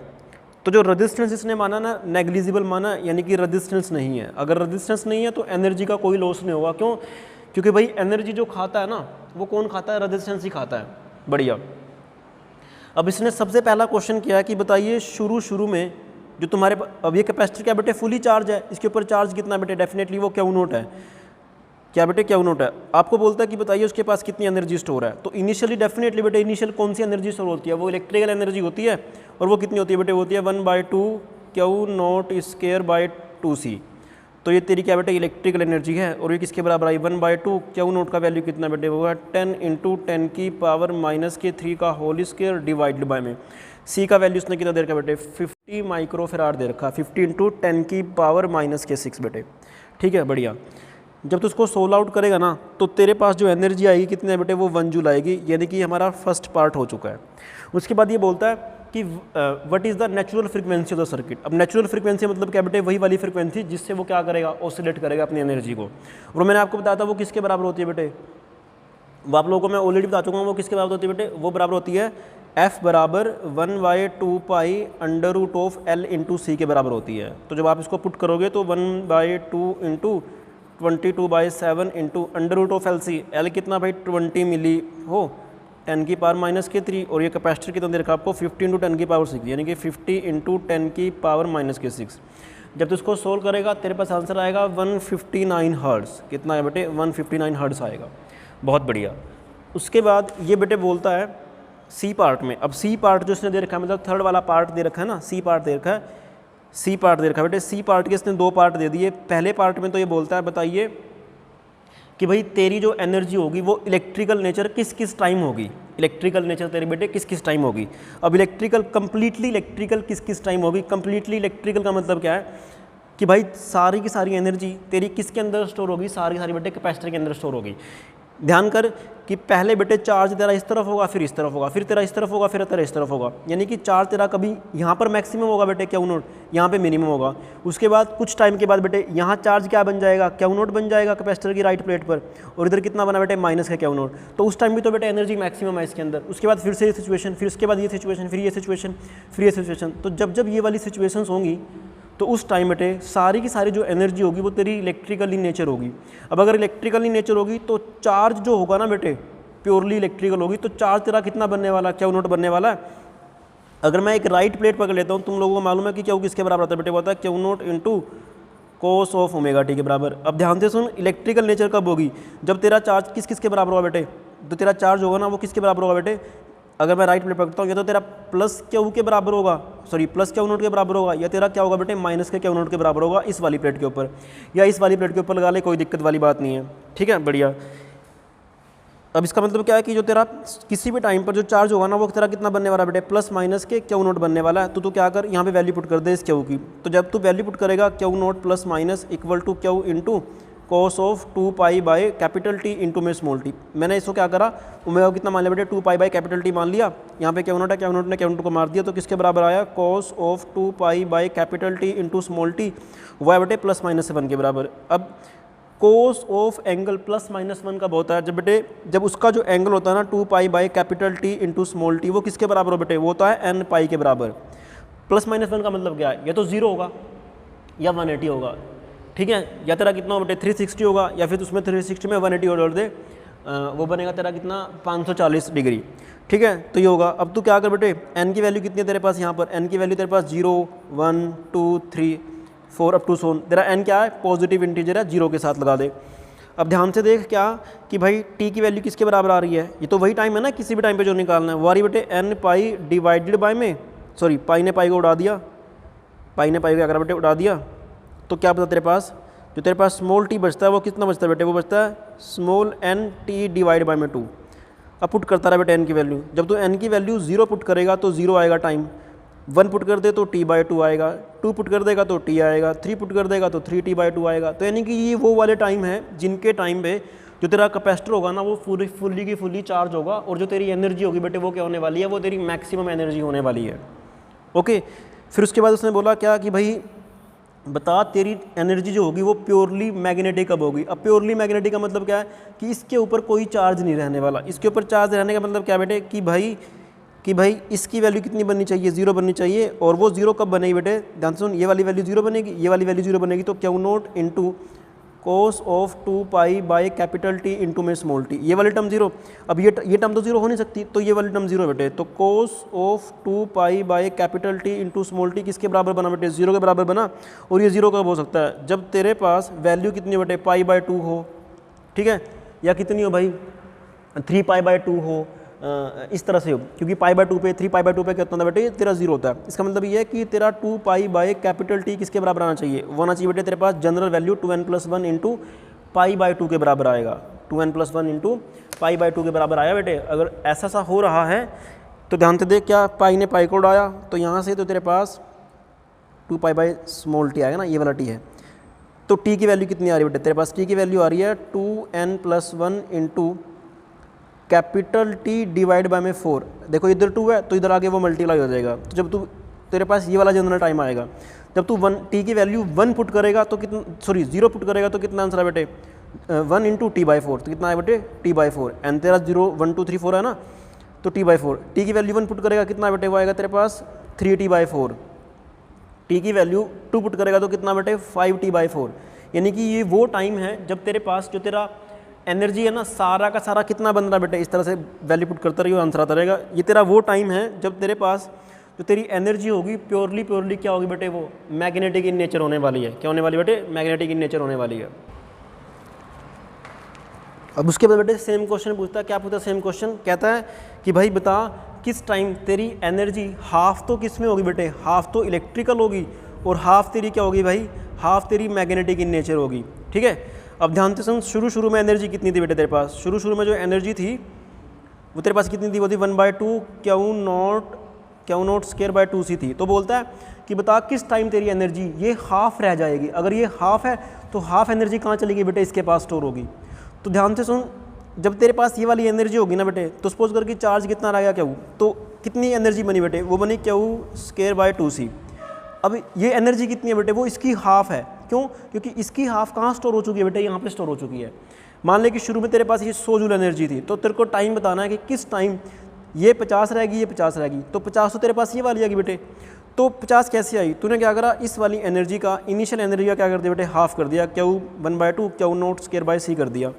तो जो रेजिस्टेंस इसने माना ना, नेग्लिजिबल माना, यानी कि रेजिस्टेंस नहीं है। अगर रेजिस्टेंस नहीं है तो एनर्जी का कोई लॉस नहीं होगा। क्यों? क्योंकि भाई एनर्जी जो खाता है ना वो कौन खाता है, रेजिस्टेंस ही खाता है। बढ़िया। अब इसने सबसे पहला क्वेश्चन किया कि बताइए शुरू में जो तुम्हारे अब ये कैपेसिटर क्या बेटे फुली चार्ज है, इसके ऊपर चार्ज कितना बेटे, डेफिनेटली वो क्यू नोट है। क्या बेटे क्यू नोट है। आपको बोलता है कि बताइए उसके पास कितनी एनर्जी स्टोर है। तो इनिशियली डेफिनेटली बेटे इनिशियल कौन सी एनर्जी स्टोर होती है, वो इलेक्ट्रिकल एनर्जी होती है। और वो कितनी होती है बेटे, होती है 1/2 Q note square by 2c। तो ये तेरी क्या बेटे इलेक्ट्रिकल एनर्जी है। और ये किसके बराबर आई, 1/2 क्यू नोट का वैल्यू कितना बेटे, वो है 10 × 10⁻³ का होल स्क्वायर डिवाइडेड बाय में c का वैल्यू उसने कितना दे रखा बेटे, 50 माइक्रोफेराड दे रखा, 50 × 10⁻⁻6 बेटे। ठीक है, बढ़िया। जब तू उसको सोल्व आउट करेगा ना तो तेरे पास जो एनर्जी आएगी कितनी है बेटे, वो 1 जूल आएगी, यानी कि हमारा फर्स्ट पार्ट हो चुका है। उसके बाद ये बोलता है कि what is the natural frequency of the circuit. अब नेचुरल फ्रीक्वेंसी मतलब क्या बेटे, वही वाली फ्रीक्वेंसी जिससे वो क्या करेगा, ऑसिलेट करेगा अपनी एनर्जी को। और मैंने आपको बताया था वो किसके बराबर होती है बेटे, वो आप लोगों को मैं ऑलरेडी बता चुका हूँ वो किसके बराबर होती है बेटे, वो बराबर होती है f बराबर 1/2 पाई √L × c के बराबर होती है। तो जब आप इसको पुट करोगे तो 1/2 × 22/7 × √LC, L कितना भाई 20 मिली हो 10⁻³ और ये कैपेसिटर कितना दे रखा आपको 50 × 10⁻⁶, यानी कि 50 × 10⁻�6। जब तू इसको सोल्व करेगा तेरे पास आंसर आएगा 159 हर्ट्ज़। कितना है बेटे, 159 हर्ट्ज़ आएगा। बहुत बढ़िया। उसके बाद ये बेटे बोलता है सी पार्ट में, अब सी पार्ट जो इसने दे रखा है मतलब थर्ड वाला पार्ट दे रखा है ना, सी पार्ट दे रखा है, सी पार्ट दे रखा है बेटे। सी पार्ट के इसने 2 पार्ट दे दिए। पहले पार्ट में तो ये बोलता है बताइए कि भाई तेरी जो एनर्जी होगी वो इलेक्ट्रिकल नेचर किस किस टाइम होगी, इलेक्ट्रिकल नेचर तेरे बेटे किस किस टाइम होगी। अब इलेक्ट्रिकल कंप्लीटली इलेक्ट्रिकल किस किस टाइम होगी, कंप्लीटली इलेक्ट्रिकल का मतलब क्या है कि भाई सारी की सारी एनर्जी तेरी किसके अंदर स्टोर होगी, सारी की सारी बेटे कैपेसिटर के अंदर स्टोर होगी। ध्यान कर कि पहले बेटे चार्ज तेरा इस तरफ होगा, फिर इस तरफ होगा, फिर तेरा इस तरफ होगा, फिर तेरा इस तरफ होगा, यानी कि चार्ज तेरा कभी यहाँ पर मैक्सिमम होगा बेटे क्यू नोट, यहाँ पे मिनिमम होगा। उसके बाद कुछ टाइम के बाद बेटे यहाँ चार्ज क्या बन जाएगा, क्यू नोट बन जाएगा कैपेसिटर की राइट प्लेट पर, और इधर कितना बना बेटे माइनस का क्यू नोट। तो उस टाइम भी तो बेटे एनर्जी मैक्सिमम है इसके अंदर। उसके बाद फिर से ये सिचुएशन, फिर उसके बाद ये सिचुएशन, फिर ये सिचुएशन, फिर ये सिचुएशन। तो जब ये वाली सिचुएशंस होंगी तो उस टाइम बेटे सारी की सारी जो एनर्जी होगी वो तेरी इलेक्ट्रिकली नेचर होगी। अब अगर इलेक्ट्रिकली नेचर होगी तो चार्ज जो होगा ना बेटे प्योरली इलेक्ट्रिकल होगी, तो चार्ज तेरा कितना बनने वाला, क्यू नोट बनने वाला है। अगर मैं एक राइट प्लेट पकड़ लेता हूँ, तुम लोगों को मालूम है कि क्यू किसके बराबर आता है बेटे, वो होता है Q naught × cos of ω t के बराबर। अब ध्यान से सुन, इलेक्ट्रिकल नेचर कब होगी, जब तेरा चार्ज किस किस के बराबर होगा बेटे, तो तेरा चार्ज होगा ना वो किसके बराबर होगा बेटे, अगर मैं राइट प्लेट पकड़ता हूँ या तो तेरा प्लस क्यू के बराबर होगा, सॉरी प्लस क्यू नोट के बराबर होगा, या तेरा क्या होगा बेटे माइनस के क्यू नोट के बराबर होगा इस वाली प्लेट के ऊपर, या इस वाली प्लेट के ऊपर लगा ले, कोई दिक्कत वाली बात नहीं है। ठीक है, बढ़िया। अब इसका मतलब क्या है कि जो तेरा किसी भी टाइम पर जो चार्ज होगा ना वो तेरा कितना बनने वाला बेटे, प्लस माइनस के क्यू नोट बनने वाला है। तो तू क्या कर, यहाँ पे वैल्यू पुट कर दे इस क्यू की। तो जब तू वैल्यू पुट करेगा Q naught plus minus equal to Q × cos of 2π by T into में स्मॉल t। मैंने इसको क्या करा, ओमेगा कितना मान लिया बेटे 2π बाई T मान लिया। यहाँ पे क्यू नोट है, क्यू नोट ने क्यू नोट को मार दिया, तो किसके बराबर आया, cos of 2π by T into small t, वो है बेटे +-1 के बराबर। अब cos ऑफ एंगल +-1 कब होता है, जब बेटे जब उसका जो एंगल होता है ना 2π by T into small t, वो किसके बराबर हो बेटे, वो होता है n π के बराबर। +-1 का मतलब क्या है, या तो 0 होगा या 180 होगा। ठीक है, या तेरा कितना हो बेटे 360 होगा, या फिर उसमें 360 में 180 जोड़ दे, वो बनेगा तेरा कितना 540 डिग्री। ठीक है, तो ये होगा। अब तू क्या कर बेटे, n की वैल्यू कितनी है तेरे पास, यहाँ पर n की वैल्यू तेरे पास 0 1 2 3 4 अप टू सोन। तेरा n क्या है, पॉजिटिव इंटीजर है, 0 के साथ लगा दे। अब ध्यान से देख क्या कि भाई t की वैल्यू किसके बराबर आ रही है, ये तो वही टाइम है ना किसी भी टाइम पे जो निकालना है, वो आ रही बेटे n π डिवाइडेड बाय में, सॉरी पाई ने पाई को उड़ा दिया, पाई ने पाई को क्या करा बेटे उड़ा दिया। तो क्या बता तेरे पास, जो तेरे पास स्मॉल t बचता है वो कितना बचता है बेटे, वो बचता है small n t divide by में 2। अब पुट करता रहा बेटे n की वैल्यू, जब तो n की वैल्यू 0 पुट करेगा तो 0 आएगा टाइम, 1 पुट कर दे तो t/2 आएगा, 2 पुट कर देगा तो t आएगा, 3 पुट कर देगा तो 3t/2 आएगा। तो यानी कि ये वो वाले टाइम है जिनके टाइम पे जो तेरा कैपेसिटर होगा ना वो फुल्ली की फुल्ली चार्ज होगा, और जो तेरी एनर्जी होगी बेटे वो क्या होने वाली है, वो तेरी मैक्सिमम एनर्जी होने वाली है। ओके, फिर उसके बाद उसने बोला क्या कि भाई बता तेरी एनर्जी जो होगी वो प्योरली मैग्नेटिक कब होगी। अब प्योरली मैग्नेटिक का मतलब क्या है कि इसके ऊपर कोई चार्ज नहीं रहने वाला। इसके ऊपर चार्ज रहने का मतलब क्या बेटे कि भाई इसकी वैल्यू कितनी बननी चाहिए, 0 बननी चाहिए। और वो 0 कब बनेगी बेटे, ध्यान सुन, ये वाली वैल्यू 0 बनेगी, ये वाली वैल्यू 0 बनेगी, तो Q naught into cos of 2 pi by capital T into में स्मॉल टी, ये वाली टर्म जीरो। अब ये टर्म तो जीरो हो नहीं सकती, तो ये वाली टर्म जीरो बेटे। तो cos of 2 pi by capital T into small T किसके बराबर बना बेटे, जीरो के बराबर बना। और ये जीरो कब हो सकता है, जब तेरे पास वैल्यू कितनी हो बेटे, पाई बाई 2 हो, ठीक है, या कितनी हो भाई 3 पाई बाई 2 हो, इस तरह से हो, क्योंकि पाई बाई 2 पे 3 पाई बाई 2 पे क्या होता है बेटे, तेरा जीरो होता है। इसका मतलब ये है कि तेरा 2 पाई बाई कैपिटल टी किसके बराबर आना चाहिए, वो आना चाहिए बेटे तेरे पास general value 2n+1 into pi by 2 के बराबर आएगा। 2n+1 इंटू पाई बाई 2 के बराबर आया बेटे। अगर ऐसा सा हो रहा है तो ध्यान से देख, क्या पाई ने पाई को उड़ाया, तो यहाँ से तो तेरे पास 2 पाई बाई स्मॉल टी आएगा ना, ये वाला टी है। तो टी की वैल्यू कितनी आ रही है बेटे, तेरे पास टी की वैल्यू आ रही है 2n+1 into capital T divide by में 4। देखो इधर 2 है तो इधर आगे वो मल्टीप्लाई हो जाएगा। तो जब तू तेरे पास ये वाला जनरल टाइम आएगा, जब तू 1 टी की वैल्यू 1 पुट करेगा तो कितना, सॉरी 0 पुट करेगा तो कितना आंसर है बेटे, 1 इंटू t/4, तो कितना है बेटे t/4। एंड तेरा 0 1 2 3 4 है ना, तो t/4। टी की वैल्यू 1 पुट करेगा कितना बेटे, वो आएगा तेरे पास 3t/4। टी की वैल्यू 2 पुट करेगा तो कितना बेटे, 5t/4। यानी कि ये वो टाइम है जब तेरे पास जो तेरा एनर्जी है ना, सारा का सारा कितना बन रहा है बेटे, इस तरह से वैल्यू पुट करता रहिए, आंसर आता रहेगा। ये तेरा वो टाइम है जब तेरे पास जो तेरी एनर्जी होगी प्योरली क्या होगी बेटे, वो मैग्नेटिक इन नेचर होने वाली है। क्या होने वाली बेटे, मैग्नेटिक इन नेचर होने वाली है। अब उसके बाद बेटे सेम क्वेश्चन पूछता है, क्या पूछता है सेम क्वेश्चन, कहता है कि भाई बता किस टाइम तेरी एनर्जी हाफ तो किस में होगी बेटे, हाफ तो इलेक्ट्रिकल होगी और हाफ तेरी क्या होगी भाई, हाफ तेरी मैग्नेटिक इन नेचर होगी, ठीक है। अब ध्यान से सुन, शुरू में एनर्जी कितनी थी बेटे तेरे पास, शुरू में जो एनर्जी थी वो तेरे पास कितनी थी, वो थी 1/2 क्यू नॉट स्क्वायर बाय 2 सी थी। तो बोलता है कि बता किस टाइम तेरी एनर्जी ये हाफ रह जाएगी। अगर ये हाफ है तो हाफ एनर्जी कहाँ चलेगी बेटे, इसके पास स्टोर होगी। तो ध्यान से सुन, जब तेरे पास ये वाली एनर्जी होगी ना बेटे, तो सपोज करके चार्ज कितना रहेगा क्यू, तो कितनी एनर्जी बनी बेटे, वो बनी Q²/2c। अब ये एनर्जी कितनी है बेटे, वो इसकी हाफ है। क्यों, क्योंकि इसकी हाफ कहाँ स्टोर हो चुकी है बेटे, यहाँ पे स्टोर हो चुकी है। मान ले कि शुरू में तेरे पास ये 100 जूल एनर्जी थी, तो तेरे को टाइम बताना है कि किस टाइम ये 50 रहेगी, ये 50 रहेगी। तो 50 तो तेरे पास ये वाली आएगी बेटे। तो 50 कैसे आई, तूने क्या करा, इस वाली एनर्जी का, इनिशियल एनर्जी का क्या कर दिया बेटे, हाफ कर दिया, Q1/2 Q0² बाय c कर दिया,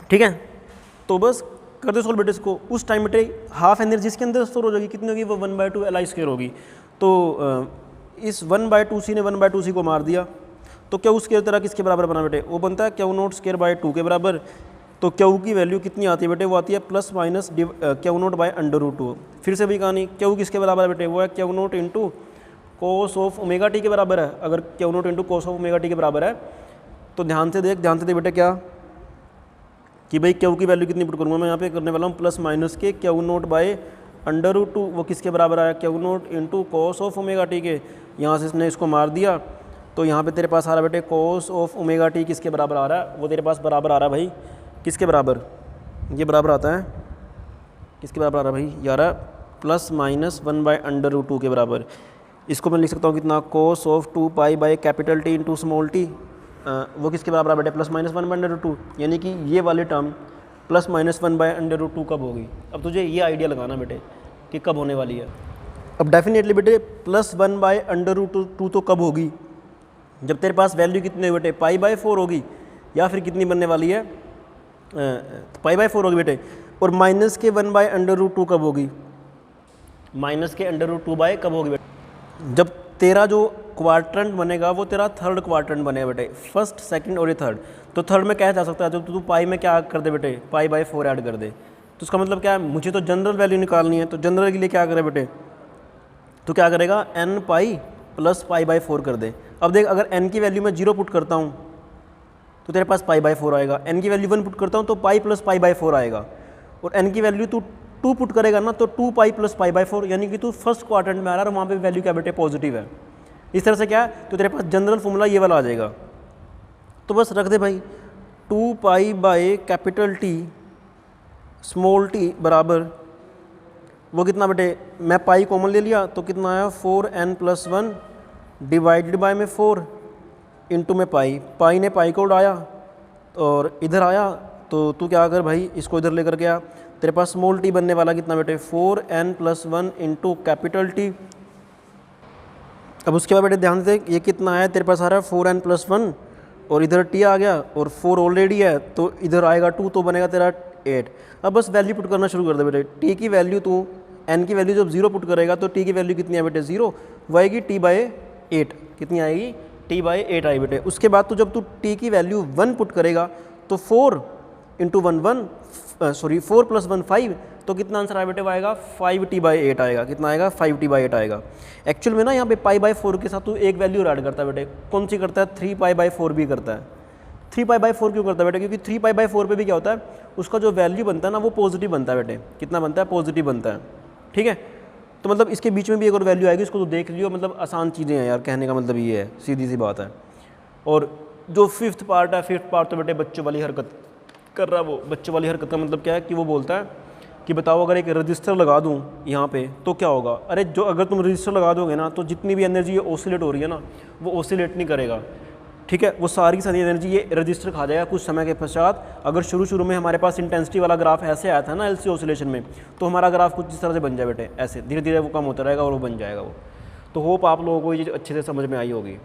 ठीक है। तो बस कर दो सोल्व बेटे इसको। उस टाइम बेटे हाफ एनर्जी इसके अंदर स्टोर हो जाएगी, कितनी होगी, वो 1/2 Li² होगी। तो इस 1/2c ने 1/2c को मार दिया, तो Q² तेरा किसके बराबर बना बेटे, वो बनता है Q0² के बराबर। तो Q की वैल्यू कितनी आती है बेटे, वो आती है ± Q0/√2। फिर से भी कहानी, Q किसके बराबर है बेटे, वो है Q0 into cos of omega T के बराबर है। अगर Q0 into cos of omega T के बराबर है तो ध्यान से देख बेटे क्या कि भाई Q की वैल्यू कितनी पुट करूँगा मैं यहाँ पे, करने वाला हूँ ± के Q0/√2। वो किसके बराबर आया, Q0 into cos of omega T के। यहाँ से इसने इसको मार दिया, तो यहाँ पे तेरे पास आ रहा है बेटे cos ऑफ ओमेगा टी किसके बराबर आ रहा है, वो तेरे पास बराबर आ रहा है भाई किसके बराबर, ये बराबर आता है किसके बराबर आ रहा है भाई, यार ± 1/√2 के बराबर। इसको मैं लिख सकता हूँ कितना, cos of 2 pi by capital T into small T, वो किसके बराबर है बेटे, ± 1/√2। यानी कि ये वाली टर्म ± 1/√2 कब होगी। अब तुझे ये आइडिया लगाना बेटे कि कब होने वाली है। अब डेफिनेटली बेटे +1/√2 तो कब होगी, जब तेरे पास वैल्यू कितनी है बेटे, π/4 होगी, या फिर कितनी बनने वाली है, π/4 होगी बेटे। और माइनस के 1/√2 कब होगी, माइनस के √2 कब होगी बेटे, जब तेरा जो क्वाड्रेंट बनेगा वो तेरा थर्ड क्वाड्रेंट बनेगा बेटे, फर्स्ट सेकंड और ये थर्ड। तो थर्ड में क्या जा सकता है, तो तू पाई में क्या कर दे बेटे, π/4 ऐड कर दे। तो उसका मतलब क्या है, मुझे तो जनरल वैल्यू निकालनी है, तो जनरल के लिए क्या करे बेटे, तो क्या करेगा n पाई प्लस π/4 कर दे। अब देख, अगर n की वैल्यू मैं 0 पुट करता हूँ तो तेरे पास π/4 आएगा, n की वैल्यू 1 पुट करता हूँ तो पाई प्लस π/4 आएगा, और n की वैल्यू तू 2 पुट करेगा ना तो 2 पाई प्लस π/4, यानी कि तू फर्स्ट क्वाड्रेंट में आ रहा है और वहाँ पे वैल्यू क्या बेटे पॉजिटिव है। इस तरह से क्या है, तो तेरे पास जनरल फॉर्मूला ये वाला आ जाएगा। तो बस रख दे भाई 2 pi by capital T small T बराबर, वो कितना बेटे, मैं पाई कॉमन ले लिया तो कितना आया 4n+1 डिवाइडेड बाय में 4 इंटू में पाई ने पाई को उड़ाया और इधर आया, तो तू क्या कर भाई इसको इधर लेकर गया, तेरे पास स्मॉल टी बनने वाला कितना बेटे 4n+1 इंटू कैपिटल टी। अब उसके बाद बेटे ध्यान से ये कितना है, तेरे पास आ रहा है 4n+1 और इधर टी आ गया और 4 ऑलरेडी है तो इधर आएगा 2 तो बनेगा तेरा 8। अब बस वैल्यू पुट करना शुरू कर दे बेटे। टी की वैल्यू तू एन की वैल्यू जब 0 पुट करेगा तो टी की वैल्यू कितनी है बेटे 0, वो आएगी t/8। कितनी आएगी t/8 आई बेटे। उसके बाद तो जब तू टी की वैल्यू 1 पुट करेगा तो 4 × 4 + 1 5, तो कितना आंसर आया बेटे वो आएगा 5t/8 आएगा। कितना आएगा 5t/8 आएगा। एक्चुअल में ना यहाँ पे π/4 के साथ तू एक वैल्यू ऐड करता है बेटे। कौन सी करता है 3π/4 भी करता है। 3π/4 क्यों करता है बेटे, क्योंकि 3π/4 पे भी क्या होता है उसका जो वैल्यू बनता है ना वो पॉजिटिव बनता है बेटे। कितना बनता है पॉजिटिव बनता है, ठीक है। तो मतलब इसके बीच में भी एक और वैल्यू आएगी, इसको तो देख लियो। मतलब आसान चीज़ें हैं यार, कहने का मतलब ये है, सीधी सी बात है। और जो 5th पार्ट है, 5th पार्ट तो बेटे बच्चों वाली हरकत कर रहा है। वो बच्चों वाली हरकत का मतलब क्या है कि वो बोलता है कि बताओ अगर एक रजिस्टर लगा दूं यहाँ पे तो क्या होगा। अरे जो अगर तुम रजिस्टर लगा दोगे ना तो जितनी भी एनर्जी ऑसिलेट हो रही है ना वो ऑसिलेट नहीं करेगा, ठीक है। वो सारी एनर्जी ये रजिस्टर खा जाएगा कुछ समय के पश्चात। अगर शुरू में हमारे पास इंटेंसिटी वाला ग्राफ ऐसे आया था ना एलसी ऑसिलेशन में, तो हमारा ग्राफ कुछ इस तरह से बन जाए बेटे, ऐसे धीरे धीरे वो कम होता रहेगा और वो बन जाएगा वो। तो होप आप लोगों को ये चीज़ अच्छे से समझ में आई होगी।